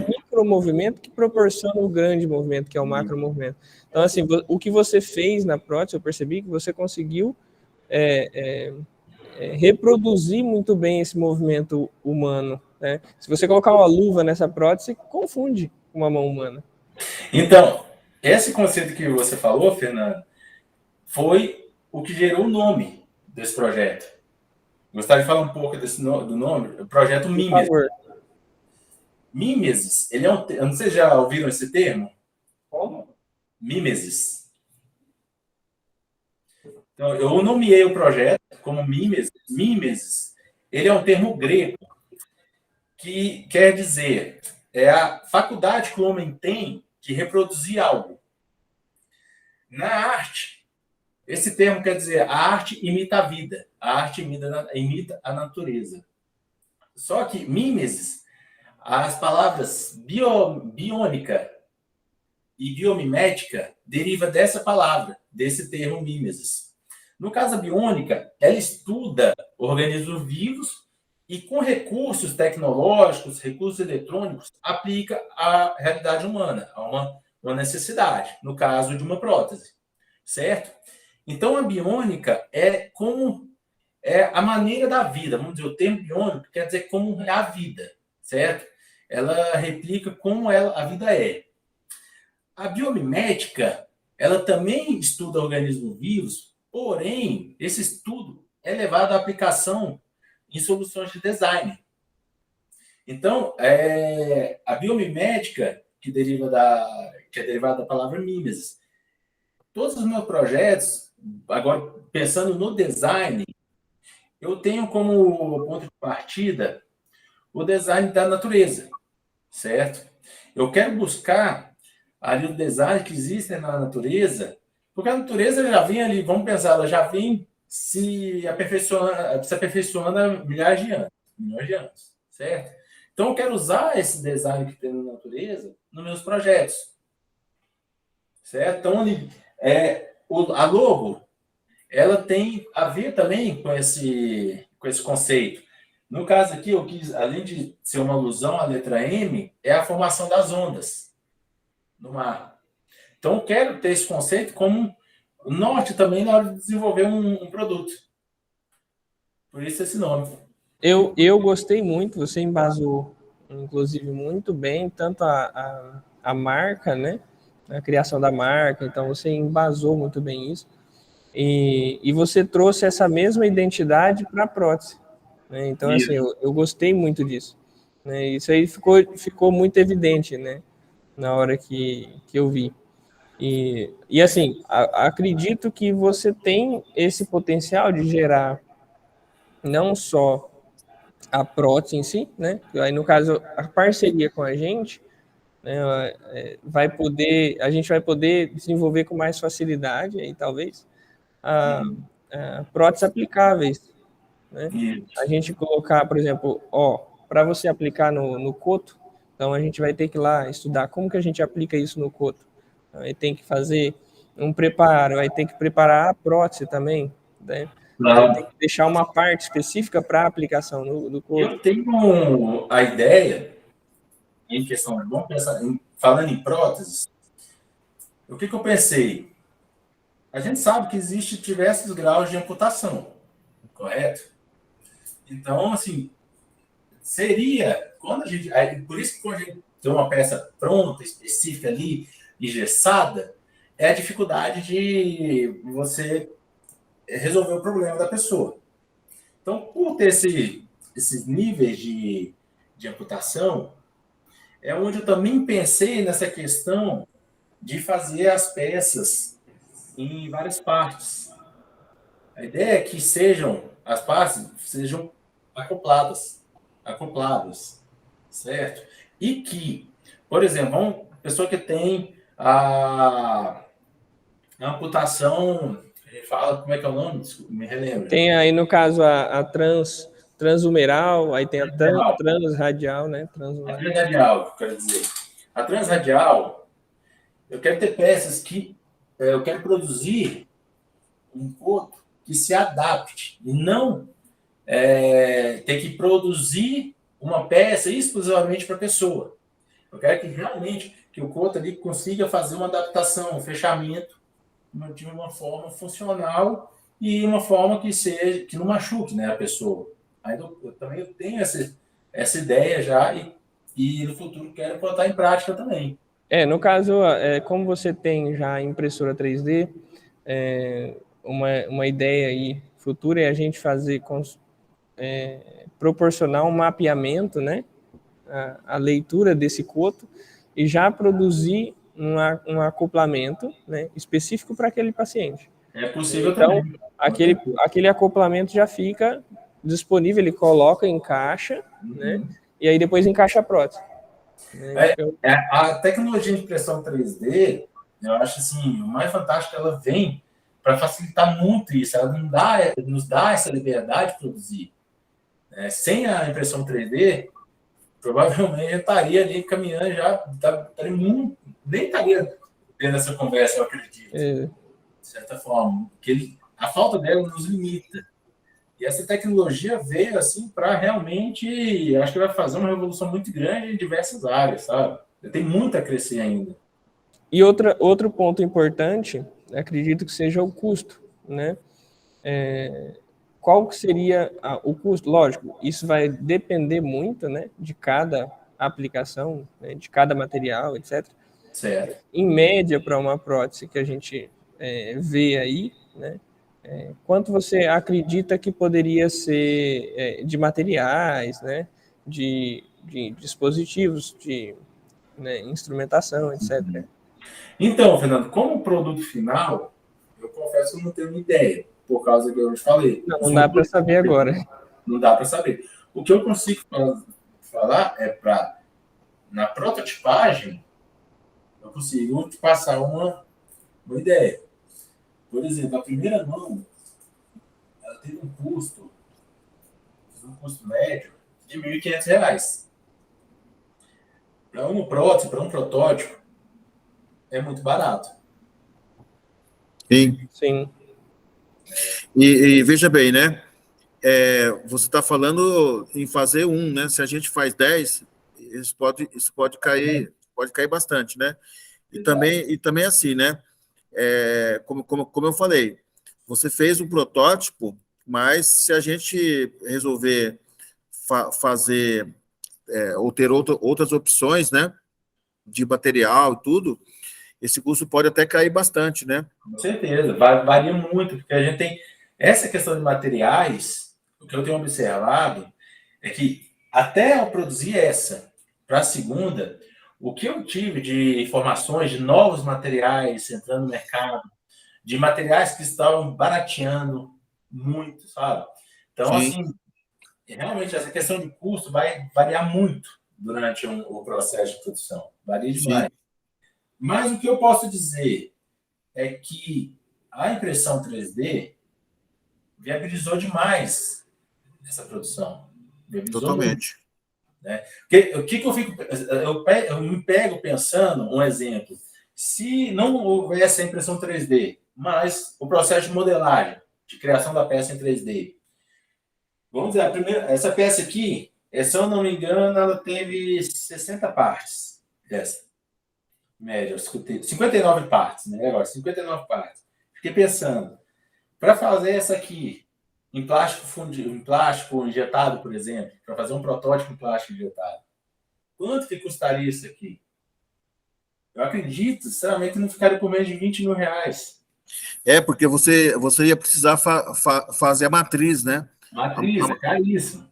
micromovimento que proporciona o grande movimento, que é o macromovimento. Então, assim, o que você fez na prótese, eu percebi que você conseguiu reproduzir muito bem esse movimento humano. Né? Se você colocar uma luva nessa prótese, confunde com uma mão humana. Então, esse conceito que você falou, Fernando, foi o que gerou o nome desse projeto. Gostaria de falar um pouco do nome, o projeto Mimesis. Por favor. Mimesis, ele é eu não sei se já ouviram esse termo? Como? Mimesis. Então, eu nomeei o projeto como Mimesis. Mimesis, ele é um termo grego que quer dizer a faculdade que o homem tem de reproduzir algo. Na arte, esse termo quer dizer a arte imita a vida, a arte imita a natureza. Só que mimesis, as palavras biônica e biomimética deriva dessa palavra, desse termo mimesis. No caso, a biônica, ela estuda organismos vivos e com recursos tecnológicos, recursos eletrônicos, aplica à realidade humana, a uma necessidade, no caso de uma prótese, certo? Então, a biônica é a maneira da vida, vamos dizer, o termo biônico quer dizer como é a vida, certo? Ela replica como a vida é. A biomimética, ela também estuda organismos vivos, porém, esse estudo é levado à aplicação em soluções de design. Então, a biomimética, que é derivada da palavra mimesis, todos os meus projetos, agora pensando no design, eu tenho como ponto de partida o design da natureza, certo? Eu quero buscar ali o design que existe na natureza, porque a natureza já vem ali, vamos pensar, ela já vem se aperfeiçoando há milhões de anos, certo? Então, eu quero usar esse design que tem na natureza nos meus projetos, certo? Então, a logo, ela tem a ver também com esse conceito. No caso aqui, eu quis, além de ser uma alusão à letra M, é a formação das ondas no mar. Então, eu quero ter esse conceito como norte também na hora de desenvolver um produto. Por isso esse nome. Eu gostei muito, você embasou, inclusive, muito bem, tanto a marca, né? A criação da marca, então você embasou muito bem isso. E você trouxe essa mesma identidade para a prótese. Né? Então, assim, eu gostei muito disso. Né? Isso aí ficou muito evidente, né? Na hora que eu vi. E assim, acredito que você tem esse potencial de gerar não só a prótese em si, né? Aí, no caso, a parceria com a gente, né, a gente vai poder desenvolver com mais facilidade, aí, talvez, próteses aplicáveis, né? Isso. A gente colocar, por exemplo, para você aplicar no coto, então a gente vai ter que ir lá estudar como que a gente aplica isso no coto. Aí tem que fazer um preparo, aí tem que preparar a prótese também, né? Aí tem que deixar uma parte específica para aplicação no coto. Eu tenho a ideia, em questão, vamos pensar, falando em próteses, o que eu pensei? A gente sabe que existe diversos graus de amputação, correto? Então, assim, seria, quando a gente, por isso que quando a gente tem uma peça pronta, específica ali, engessada, é a dificuldade de você resolver o problema da pessoa. Então, por ter esses níveis de amputação, é onde eu também pensei nessa questão de fazer as peças em várias partes. A ideia é que as partes sejam acopladas, certo? E que, por exemplo, uma pessoa que tem a amputação, a gente fala, como é que é o nome? Desculpa, me relembra. Tem aí, no caso, a transhumeral, aí tem a transradial, né? A transradial, eu quero dizer. A transradial, eu quero ter peças que eu quero produzir um coto que se adapte e não ter que produzir uma peça exclusivamente para a pessoa. Eu quero que realmente que o coto ali consiga fazer uma adaptação, um fechamento de uma forma funcional e uma forma que não machuque, né, a pessoa. Aí eu também tenho essa ideia já e no futuro quero botar em prática também. No caso, como você tem já a impressora 3D, uma ideia aí futura é a gente fazer proporcionar um mapeamento, né, a leitura desse coto e já produzir um acoplamento, né, específico para aquele paciente. É possível então, também. Aquele acoplamento já fica disponível, ele coloca, encaixa, né, e aí depois encaixa a prótese. A tecnologia de impressão 3D, eu acho assim, o mais fantástico, ela vem para facilitar muito isso. Ela nos dá essa liberdade de produzir. Sem a impressão 3D, provavelmente eu estaria ali caminhando nem estaria tendo essa conversa, eu acredito. De certa forma. Porque a falta dela nos limita. E essa tecnologia veio assim para realmente, acho que vai fazer uma revolução muito grande em diversas áreas, sabe? Tem muito a crescer ainda. E outro ponto importante, acredito que seja o custo, né? Qual que seria o custo? Lógico, isso vai depender muito, né, de cada aplicação, né, de cada material, etc. Certo. Em média, para uma prótese que a gente vê aí, né, quanto você acredita que poderia ser de materiais, né, de dispositivos, de instrumentação, etc. Então, Fernando, como produto final, eu confesso que eu não tenho uma ideia, por causa que eu te falei. Não dá para saber agora. Não dá para saber. O que eu consigo falar é na prototipagem, eu consigo te passar uma ideia. Por exemplo, a primeira mão, ela teve um custo médio de R$ 1.500. Para uma prótese, para um protótipo, é muito barato. Sim. E veja bem, né? Você está falando em fazer né? Se a gente faz 10, isso pode cair bastante, né? E também assim, né? Como eu falei, você fez um protótipo, mas se a gente resolver fazer ou ter outras opções, né? De material e tudo, esse custo pode até cair bastante, né? Com certeza, varia muito, porque a gente tem essa questão de materiais. O que eu tenho observado é que até eu produzir essa para a segunda, o que eu tive de informações de novos materiais entrando no mercado, de materiais que estavam barateando muito, sabe? Então, Sim. assim, realmente essa questão de custo vai variar muito durante o processo de produção. Varia demais. Sim. Mas o que eu posso dizer é que a impressão 3D, viabilizou demais essa produção. Viabilizou Totalmente. muito, né? O que eu fico... Eu me pego pensando, um exemplo, se não houvesse a impressão 3D, mas o processo de modelagem, de criação da peça em 3D, vamos dizer, essa peça aqui, se eu não me engano, ela teve 60 partes. Essa média, eu escutei. 59 partes, né? Agora, 59 partes. Fiquei pensando, para fazer essa aqui, em plástico injetado, por exemplo, para fazer um protótipo em plástico injetado, quanto que custaria isso aqui? Eu acredito, sinceramente, não ficaria por menos de 20 mil reais. Porque você ia precisar fazer a matriz, né? Matriz, é caríssimo.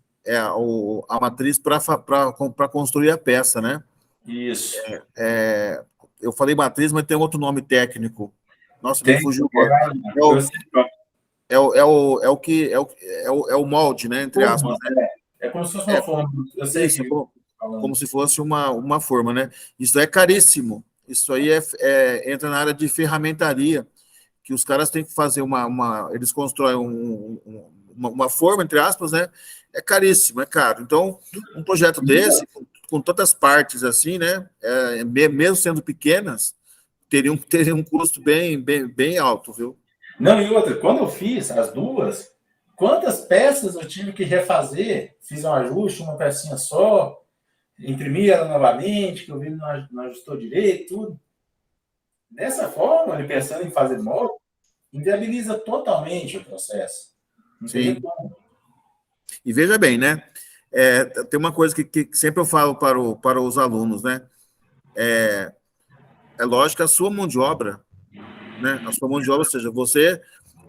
A matriz para construir a peça, né? Isso. Eu falei matriz, mas tem outro nome técnico. Nossa, me fugiu. É o molde, né? Entre aspas. Né? É como se fosse uma forma. Eu sei isso, que... como se fosse uma forma, né? Isso é caríssimo. Isso aí entra na área de ferramentaria, que os caras têm que fazer eles constroem uma forma, entre aspas, né? É caríssimo, é caro. Então, um projeto desse, com tantas partes assim, né? Mesmo sendo pequenas, teria um custo bem alto, viu? Não, e outra, quando eu fiz as duas, quantas peças eu tive que refazer? Fiz um ajuste, uma pecinha só, imprimi ela novamente, que eu vi que não ajustou direito, tudo. Dessa forma, ele pensando em fazer molde, inviabiliza totalmente o processo. Não tem como. E veja bem, né? Tem uma coisa que sempre eu falo para os alunos, né? É lógico que a sua mão de obra, né? A sua mão de obra, ou seja,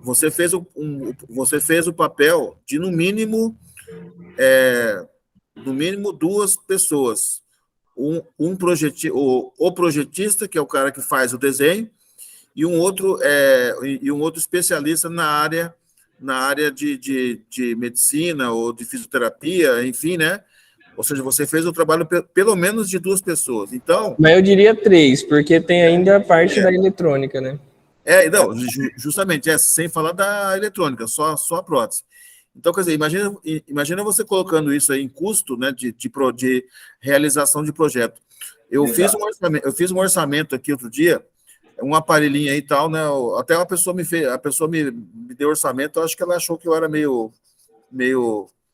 você fez o papel de no mínimo duas pessoas, o projetista, que é o cara que faz o desenho, e um outro especialista na área de medicina ou de fisioterapia, enfim, né? Ou seja, você fez o trabalho pelo menos de duas pessoas. Então, mas eu diria 3, porque tem ainda a parte da eletrônica, né? Não, justamente, sem falar da eletrônica, só a prótese. Então, quer dizer, imagina você colocando isso aí em custo, né, de realização de projeto. Eu fiz um orçamento aqui outro dia, um aparelhinho aí e tal, né? Até a pessoa me deu orçamento, eu acho que ela achou que eu era meio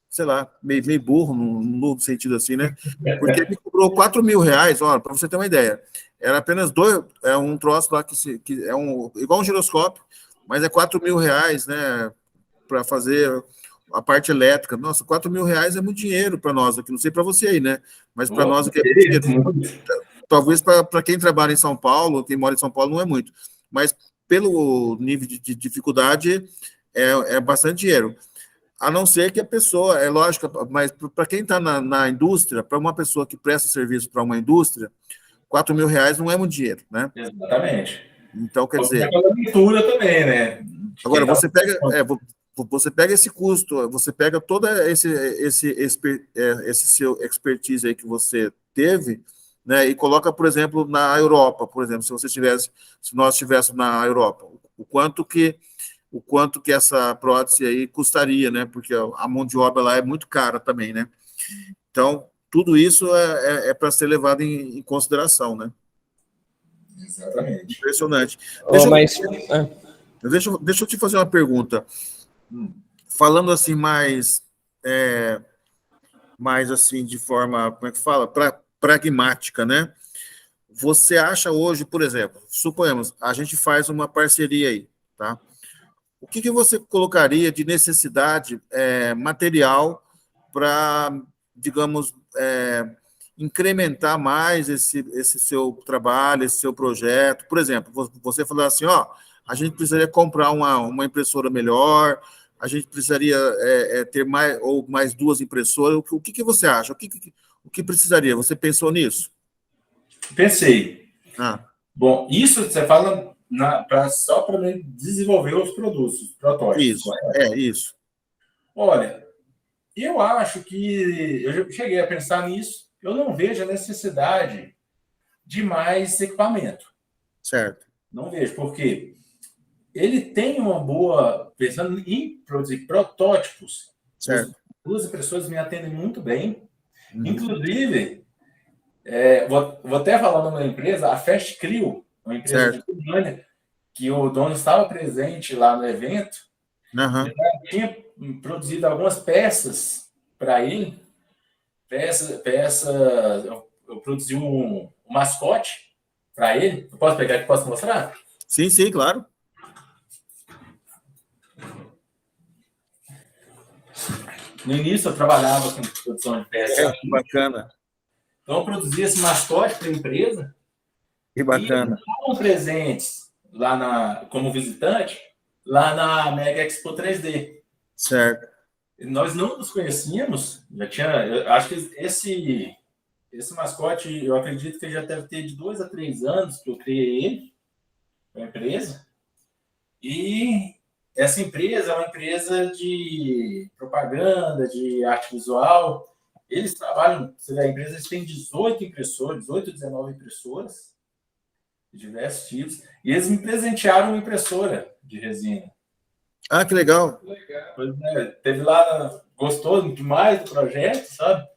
sei lá, meio burro, no sentido assim, né? Porque ele cobrou 4 mil reais, olha, para você ter uma ideia. Era apenas um troço lá que é igual um giroscópio, mas é 4 mil reais, né? Para fazer a parte elétrica. Nossa, 4 mil reais é muito dinheiro para nós aqui, não sei para você aí, né? Mas para nós aqui é muito dinheiro. Talvez para quem trabalha em São Paulo, quem mora em São Paulo, não é muito. Mas pelo nível de dificuldade, é bastante dinheiro. A não ser que a pessoa, é lógico, mas para quem está na indústria, para uma pessoa que presta serviço para uma indústria, 4 mil reais não é muito dinheiro, né? Exatamente. Então, quer dizer... A leitura também, né? Agora, você pega esse custo, você pega toda esse seu expertise aí que você teve, né, e coloca, por exemplo, na Europa, por exemplo, se nós estivéssemos na Europa, o quanto que essa prótese aí custaria, né? Porque a mão de obra lá é muito cara também, né? Então, tudo isso é para ser levado em consideração, né? Exatamente. Impressionante. Deixa eu te fazer uma pergunta. Falando assim mais assim de forma, como é que fala? Pragmática, né? Você acha hoje, por exemplo, suponhamos, a gente faz uma parceria aí, tá? O que você colocaria de necessidade material para, digamos, incrementar mais esse seu trabalho, esse seu projeto? Por exemplo, você falou assim, a gente precisaria comprar uma impressora melhor, a gente precisaria ter mais 2 impressoras. O que você acha? O que precisaria? Você pensou nisso? Pensei. Bom, isso você fala só para desenvolver os produtos, os protótipos. Isso. Olha, eu acho que eu já cheguei a pensar nisso. Eu não vejo a necessidade de mais equipamento. Certo. Não vejo, porque ele tem uma boa, pensando em produzir protótipos, Certo. as duas impressoras me atendem muito bem. Uhum. Inclusive, vou até falar o nome da empresa, a Fast Crio, uma empresa de Goiânia, que o dono estava presente lá no evento. Uhum. Eu tinha produzido algumas peças para ele. Eu produzi um mascote para ele. Eu posso pegar aqui, posso mostrar? Sim, sim, claro. No início eu trabalhava com produção de peças. Que bacana. Então eu produzi esse mascote para a empresa. Que bacana. E estavam presentes lá como visitante, lá na Mega Expo 3D. Certo. Nós não nos conhecíamos, eu acho que esse mascote, eu acredito que já deve ter de 2 a 3 anos que eu criei ele, a empresa. E essa empresa é uma empresa de propaganda, de arte visual. Eles trabalham, a empresa tem 18 impressoras, 18, 19 impressoras, de diversos tipos, e eles me presentearam uma impressora de resina. Ah, que legal. Pois é, teve lá, gostou demais do projeto, sabe?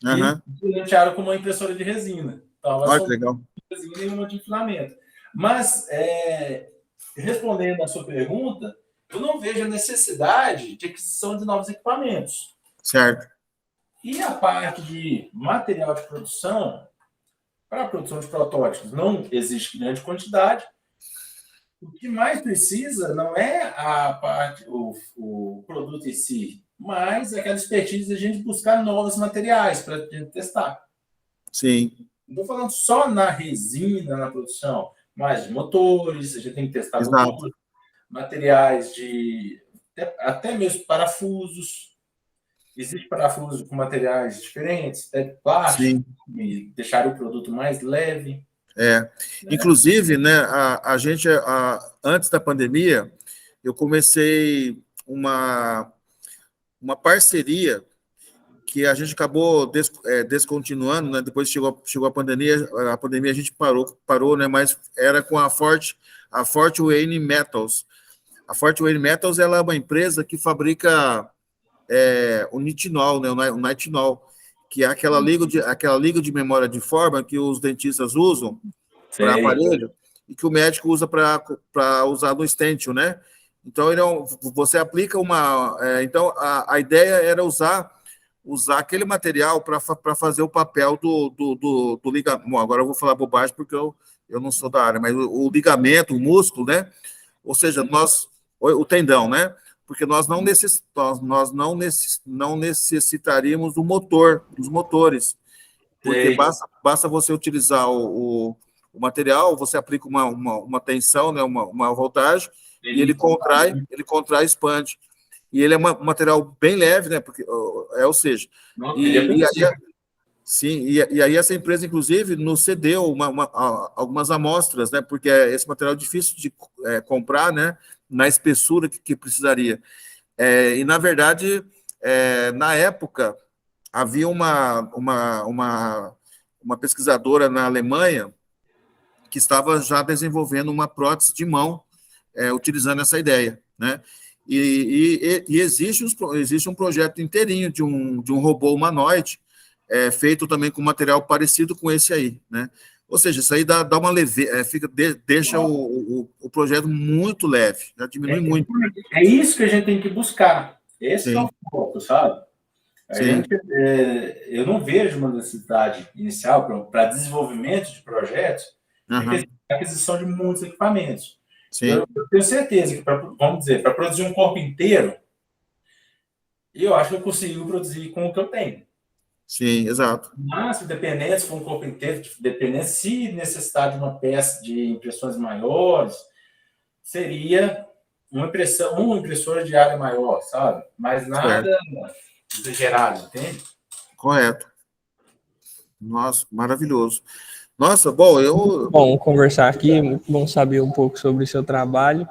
Uhum. E presentearam com uma impressora de resina. Então, olha que legal. De resina e uma de filamento. Mas, respondendo à sua pergunta, eu não vejo a necessidade de aquisição de novos equipamentos. Certo. E a parte de material de produção, para a produção de protótipos, não existe grande quantidade. O que mais precisa não é a parte, o produto em si, mas aquela expertise de a gente buscar novos materiais para a gente testar. Sim. Não estou falando só na resina, na produção, mas de motores, a gente tem que testar motores, materiais até mesmo parafusos. Existem parafusos com materiais diferentes, plástico, e deixar o produto mais leve. Inclusive, né, a gente, antes da pandemia, eu comecei uma parceria que a gente acabou descontinuando, né? Depois chegou a pandemia a gente parou, né? Mas era com a Fort Wayne Metals. A Fort Wayne Metals, ela é uma empresa que fabrica o nitinol, né? O nitinol, que é aquela liga de memória de forma que os dentistas usam para aparelho e que o médico usa para usar no stencil, né? Então, você aplica então, a ideia era usar aquele material para fazer o papel do ligamento. Bom, agora eu vou falar bobagem porque eu não sou da área, mas o ligamento, o músculo, né? Ou seja, o tendão, né? Porque nós não necessitaríamos dos motores, porque basta você utilizar o material, você aplica uma tensão, né, uma voltagem, e ele contrai e expande. E ele é um material bem leve, né? Porque, ou seja, e aí essa empresa, inclusive, nos cedeu algumas amostras, né? Porque esse material é difícil de comprar, né? Na espessura que precisaria. E, na verdade, na época, havia uma pesquisadora na Alemanha que estava já desenvolvendo uma prótese de mão, utilizando essa ideia, né? E existe um projeto inteirinho de um robô humanoide, feito também com material parecido com esse aí, né? Ou seja, isso aí dá uma leveza, deixa o projeto muito leve, já diminui muito. É isso que a gente tem que buscar. Esse é o foco, sabe? Eu não vejo uma necessidade inicial para desenvolvimento de projetos, aquisição de muitos equipamentos. Eu tenho certeza que, vamos dizer, para produzir um corpo inteiro, eu acho que eu consigo produzir com o que eu tenho. Sim, exato. Mas, dependendo se for um corpo inteiro, dependendo se necessitar de uma peça de impressões maiores, seria uma impressora de área maior, sabe? Mas nada exagerado, entende? Correto. Nossa, maravilhoso. Nossa, bom, Bom conversar aqui, muito bom saber um pouco sobre o seu trabalho.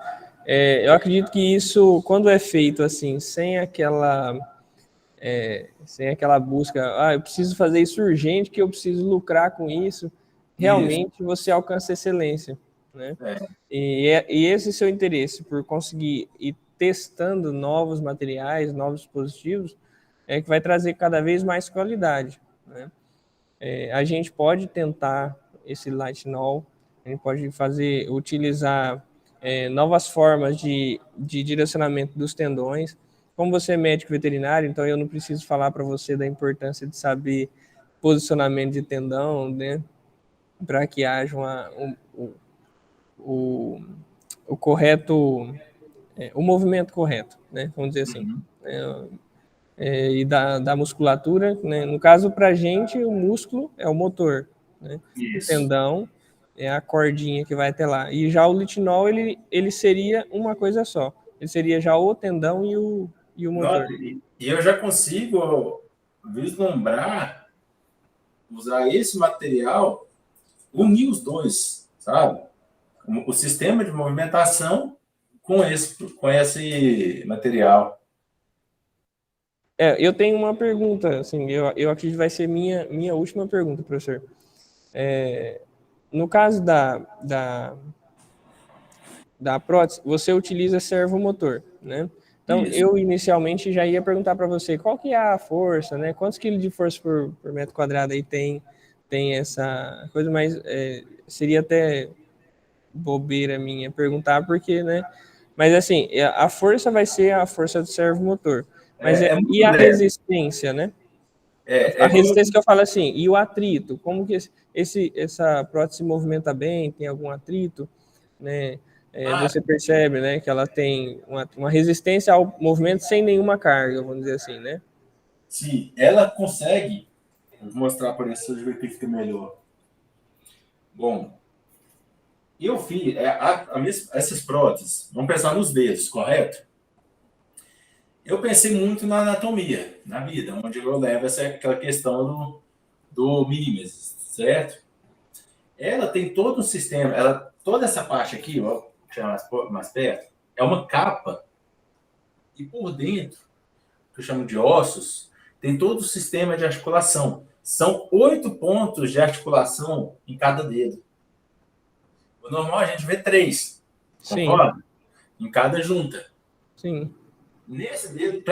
Eu acredito que isso, quando é feito assim, sem aquela busca, eu preciso fazer isso urgente, que eu preciso lucrar com isso, realmente você alcança excelência. né? É. E esse seu interesse por conseguir ir testando novos materiais, novos dispositivos, é que vai trazer cada vez mais qualidade, né? A gente pode tentar esse Lightinol, a gente pode utilizar novas formas de direcionamento dos tendões. Como você é médico veterinário, então eu não preciso falar para você da importância de saber posicionamento de tendão, né? Para que haja o correto, o movimento correto, né? Vamos dizer assim. E da musculatura, né? No caso, para a gente, o músculo é o motor, né? O tendão é a cordinha que vai até lá. E já o litinol, ele seria uma coisa só. Ele seria já o tendão e o motor. E eu já consigo vislumbrar usar esse material, unir os dois, sabe? O sistema de movimentação com esse material. Eu tenho uma pergunta, assim, eu acredito que vai ser minha última pergunta, professor. No caso da prótese, você utiliza servomotor, né? Então, Isso. eu inicialmente já ia perguntar para você qual que é a força, né? Quantos quilos de força por metro quadrado aí tem essa coisa, mas seria até bobeira minha perguntar, porque, né? Mas, assim, a força vai ser a força do servomotor. Mas e a resistência, né? A resistência que eu falo assim, e o atrito? Como que essa prótese se movimenta bem? Tem algum atrito, né? Você percebe, né, que ela tem uma resistência ao movimento sem nenhuma carga, vamos dizer assim, né? Sim, ela consegue. Vou mostrar para esse ver que fica melhor. Bom, eu fiz essas próteses, vamos pensar nos dedos, correto? Eu pensei muito na anatomia, na vida, onde eu levo aquela questão do mimesis, certo? Ela tem todo um sistema, toda essa parte aqui, ó, deixa eu mais perto, é uma capa, e por dentro, que eu chamo de ossos, tem todo o sistema de articulação. São 8 pontos de articulação em cada dedo. O normal a gente vê 3, concorda? Em cada junta. Sim. Nesse dedo,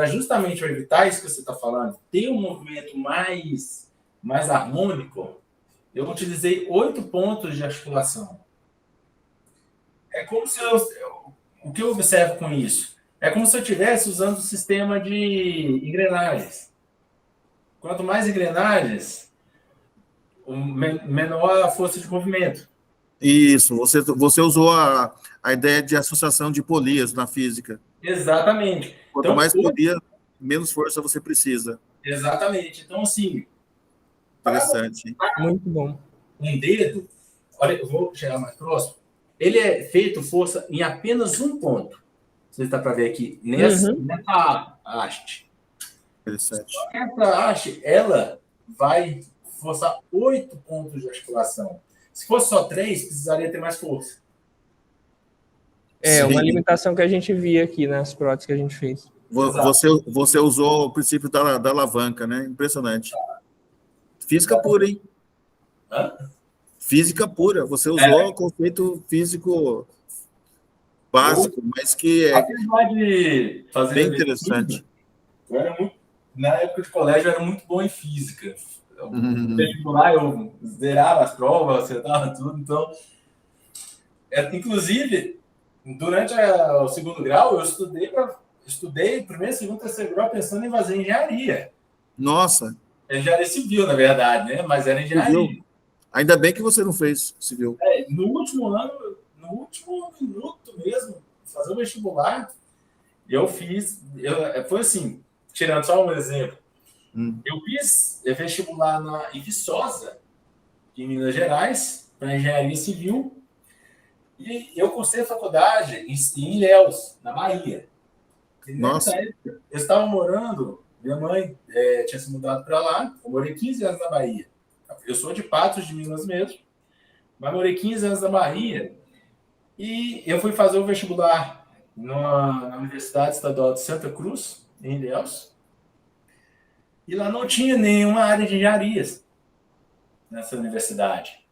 justamente evitar isso que você está falando, ter um movimento mais harmônico, eu utilizei 8 pontos de articulação. É como se o que eu observo com isso? É como se eu estivesse usando o sistema de engrenagens. Quanto mais engrenagens, menor a força de movimento. Isso, você usou a ideia de associação de polias na física. Exatamente. Quanto Então, mais polia, menos força você precisa. Exatamente. Então, assim... Interessante. Muito bom. Um dedo, olha, eu vou chegar mais próximo, ele é feito força em apenas um ponto. Você está para ver aqui, nessa haste. Interessante. Essa haste, ela vai forçar 8 pontos de articulação. Se fosse só 3, precisaria ter mais força. Uma limitação que a gente via aqui nas próteses que a gente fez. Você usou o princípio da alavanca, né? Impressionante. Física pura, hein? Hã? Física pura. Você usou o conceito físico básico, mas que é bem interessante. Na época de colégio, eu era muito bom em física. Lá eu zerava as provas, acertava tudo. Então, inclusive, durante o segundo grau, eu estudei primeiro, segundo, terceiro grau pensando em fazer engenharia. Nossa! Engenharia civil, na verdade, né? Mas era engenharia. Civil. Ainda bem que você não fez civil. No último ano, no último minuto mesmo, fazer o vestibular, eu fiz... foi assim, tirando só um exemplo. Eu fiz vestibular em Viçosa, em Minas Gerais, para engenharia civil, e eu cursei a faculdade em Ilhéus, na Bahia. E nessa época, eu estava morando, minha mãe tinha se mudado para lá, eu morei 15 anos na Bahia. Eu sou de Patos, de Minas mesmo, mas morei 15 anos na Bahia, e eu fui fazer o vestibular na Universidade Estadual de Santa Cruz, em Ilhéus, e lá não tinha nenhuma área de engenharias nessa universidade.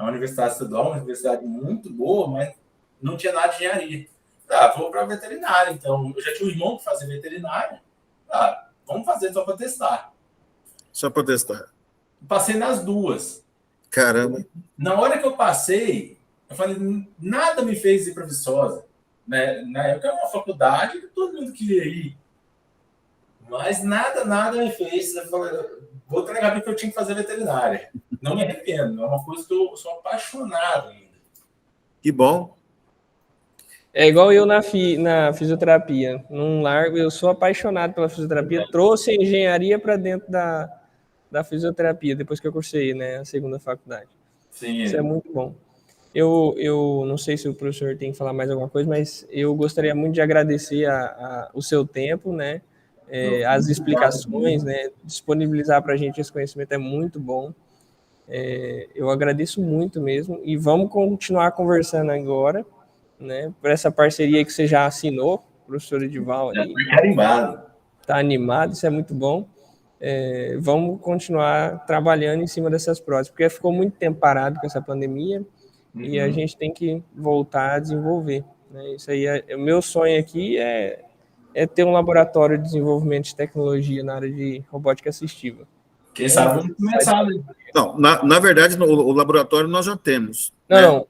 a universidade estadual, uma universidade muito boa, mas não tinha nada de engenharia. Ah, vou para veterinária, então. Eu já tinha um irmão que fazia veterinária. Ah, vamos fazer só para testar. Só para testar. Passei nas duas. Caramba. Na hora que eu passei, eu falei, nada me fez ir para Viçosa. Né? Na época era uma faculdade que todo mundo queria ir. Mas nada me fez. Eu falei, vou entregar porque eu tinha que fazer veterinária. Não me arrependo, é uma coisa que eu sou apaixonado ainda. Que bom. É igual eu na fisioterapia. Não largo, eu sou apaixonado pela fisioterapia. Trouxe a engenharia para dentro da fisioterapia, depois que eu cursei, né, a segunda faculdade. Sim, Isso é muito bom. Eu não sei se o professor tem que falar mais alguma coisa, mas eu gostaria muito de agradecer o seu tempo, né, as explicações, né, disponibilizar para a gente esse conhecimento é muito bom. Eu agradeço muito mesmo e vamos continuar conversando agora, né, por essa parceria que você já assinou, professor Edival ali. Já carimbado. Tá animado, isso é muito bom. Vamos continuar trabalhando em cima dessas próteses, porque ficou muito tempo parado com essa pandemia e a gente tem que voltar a desenvolver, né? Isso aí o meu sonho aqui é ter um laboratório de desenvolvimento de tecnologia na área de robótica assistiva. Quem sabe vamos começar. Não, na verdade, o laboratório nós já temos. Não, né?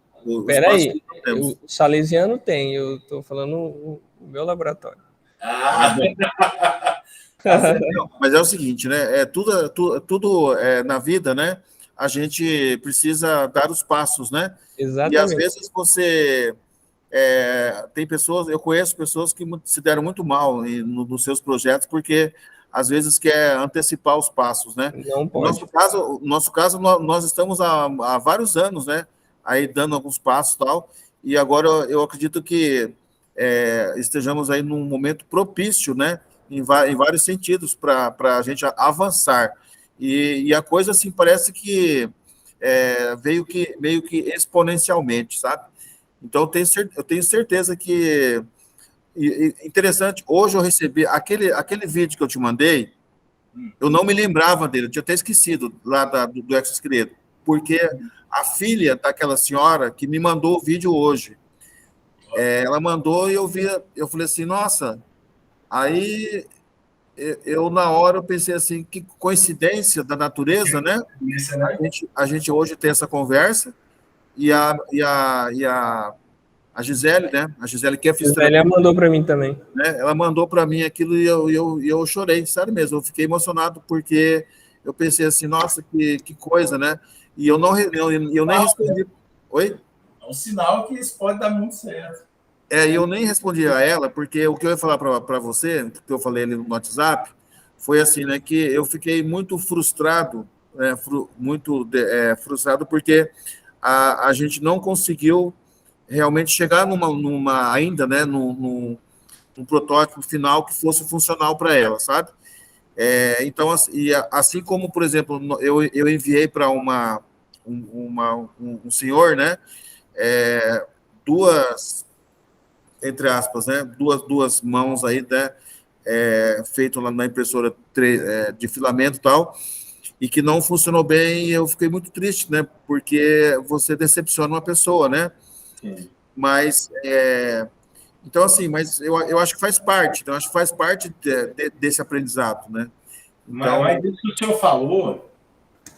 Peraí, o Salesiano tem, eu estou falando o meu laboratório. Não, mas é o seguinte, né? Tudo na vida, né? A gente precisa dar os passos, né? Exatamente. E às vezes você tem pessoas, eu conheço pessoas que se deram muito mal nos seus projetos porque às vezes quer antecipar os passos, né? Não pode. No nosso caso, nós estamos há vários anos, né? Aí dando alguns passos e tal, e agora eu acredito que estejamos aí num momento propício, né? Em vários sentidos para a gente avançar. E a coisa, assim, parece que veio meio que exponencialmente, sabe? Então, eu tenho certeza que... interessante, hoje eu recebi aquele vídeo que eu te mandei, eu não me lembrava dele, eu tinha até esquecido lá do Exoesqueleto, porque a filha daquela senhora que me mandou o vídeo hoje, ela mandou e eu falei assim, nossa, aí na hora eu pensei assim, que coincidência da natureza, né? A gente hoje tem essa conversa e a Gisele, né? A Gisele que é fisioterapeuta. Ela mandou para mim também. Né? Ela mandou para mim aquilo e eu chorei, sério mesmo. Eu fiquei emocionado porque eu pensei assim, nossa, que coisa, né? E eu nem respondi. Oi? É um sinal que isso pode dar muito certo. Eu nem respondi a ela, porque o que eu ia falar para você, que eu falei ali no WhatsApp, foi assim, né? Que eu fiquei muito frustrado, frustrado porque a gente não conseguiu realmente chegar ainda, né? Num protótipo final que fosse funcional para ela, sabe? Então, assim como, por exemplo, eu enviei para um senhor, né? Duas, entre aspas, né? Duas mãos aí, né? Feito lá na impressora de filamento e tal, e que não funcionou bem, e eu fiquei muito triste, né? Porque você decepciona uma pessoa, né? Sim. Mas então, assim, mas eu acho que faz parte, então, acho que faz parte desse aprendizado, né? Então, mas isso que o senhor falou,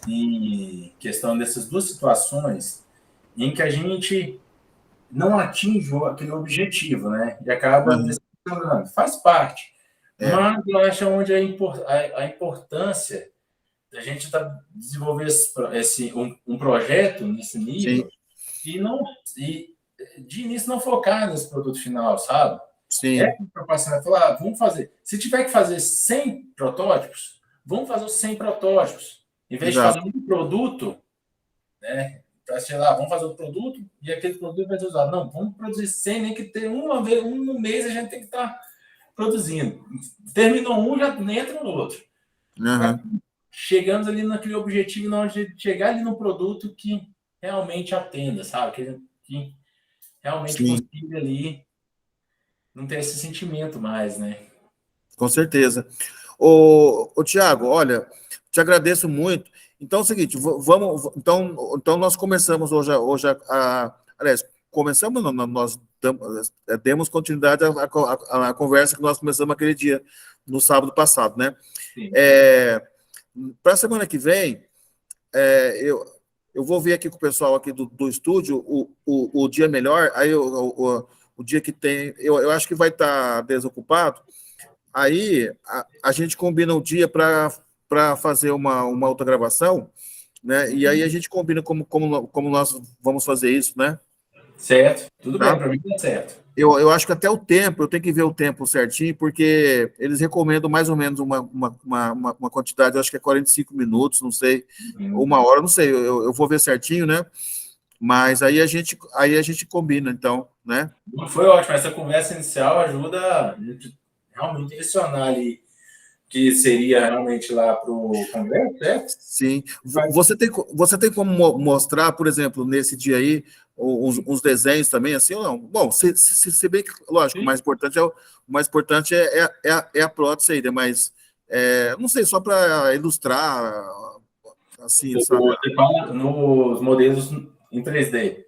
em questão dessas duas situações, em que a gente não atinge aquele objetivo, né? E acaba decepcionando, faz parte. Mas eu acho onde a importância da gente desenvolver um projeto nesse nível e de início não focar nesse produto final, sabe? Sim. Para passar, falar, vamos fazer. Se tiver que fazer 100 protótipos, vamos fazer os 100 protótipos. Em vez de fazer um produto, né? Sei lá, vamos fazer um produto e aquele produto vai ser usado. Não, vamos produzir 100, nem que ter um mês a gente tem que estar produzindo. Terminou um, já entra no outro. Chegamos ali naquele objetivo, na hora de chegar ali no produto que realmente atenda, sabe? Que realmente consiga ali não ter esse sentimento mais, né? Com certeza. Ô Tiago, olha, te agradeço muito Então é o seguinte, então nós começamos hoje aliás, começamos, não, nós demos continuidade à conversa que nós começamos aquele dia, no sábado passado, né? Para a semana que vem, eu vou ver aqui com o pessoal aqui do estúdio o dia melhor, aí o dia que tem, eu acho que vai estar desocupado, aí a gente combina o dia para fazer uma outra gravação, né? E aí a gente combina como nós vamos fazer isso, né? Certo, tudo Tá? bem, para mim tá certo. Eu acho que até o tempo, eu tenho que ver o tempo certinho, porque eles recomendam mais ou menos uma quantidade, eu acho que é 45 minutos, não sei, uma hora, não sei, eu vou ver certinho, né? Mas aí a gente combina, então, né? Foi ótimo, essa conversa inicial ajuda a gente realmente direcionar ali que seria realmente lá para o congresso, certo? Sim. Você tem como mostrar, por exemplo, nesse dia aí, uns desenhos também, assim, ou não? Bom, se bem que, lógico, Sim. o mais importante é a prótese aí, né? Mas, não sei, só para ilustrar, assim, sabe? Você fala nos modelos em 3D,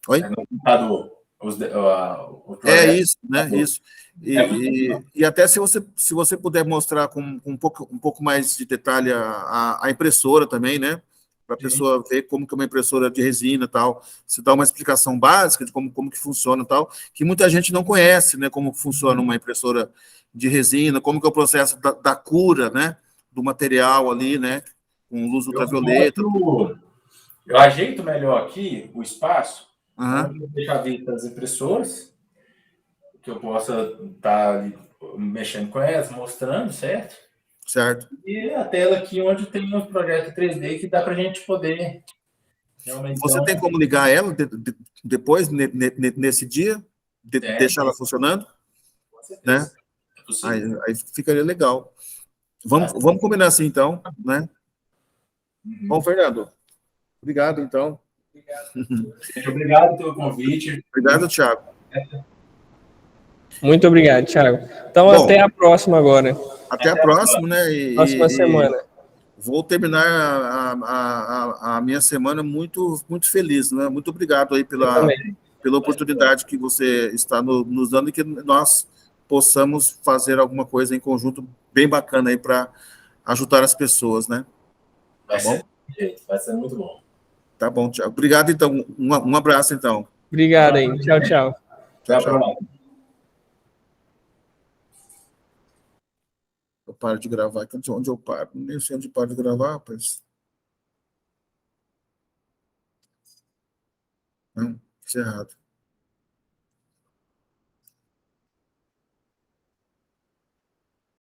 Oi? no computador. O É projeto. isso, né? Isso. É possível. E até se você puder mostrar com um pouco mais de detalhe a impressora também, né? Para a Sim. pessoa ver como que é uma impressora de resina e tal. Se dá uma explicação básica de como que funciona e tal, que muita gente não conhece, né? Como funciona uma impressora de resina, como que é o processo da cura, né? Do material ali, né? Com luz ultravioleta. Eu ajeito melhor aqui o espaço, Aham, onde eu deixo a vista das impressoras, que eu possa estar ali mexendo com elas, mostrando, certo? certo. E a tela aqui onde tem os projetos 3D que dá para a gente poder realmente. Você tem como ligar ela depois, nesse dia? Deixar ela funcionando? Com certeza. Né? É possível. Aí ficaria legal. Vamos combinar assim, então, né? Bom, Fernando, obrigado, então. Gente, obrigado pelo convite. Obrigado, Thiago. Muito obrigado, Thiago. Então, Bom, até a próxima agora. até a próxima, né? Próxima semana. Vou terminar a minha semana muito, muito feliz, né? Muito obrigado aí Eu também. pela oportunidade que você está nos dando e que nós possamos fazer alguma coisa em conjunto bem bacana aí para ajudar as pessoas, né? Tá bom? Vai ser muito bom. Tá bom, Thiago. Obrigado, então. Um abraço, então. Obrigado aí. Tchau, tchau. Até Tchau, a tchau. próxima. Eu paro de gravar. Onde eu paro? Nem sei onde paro de gravar, rapaz. Não, fiz errado.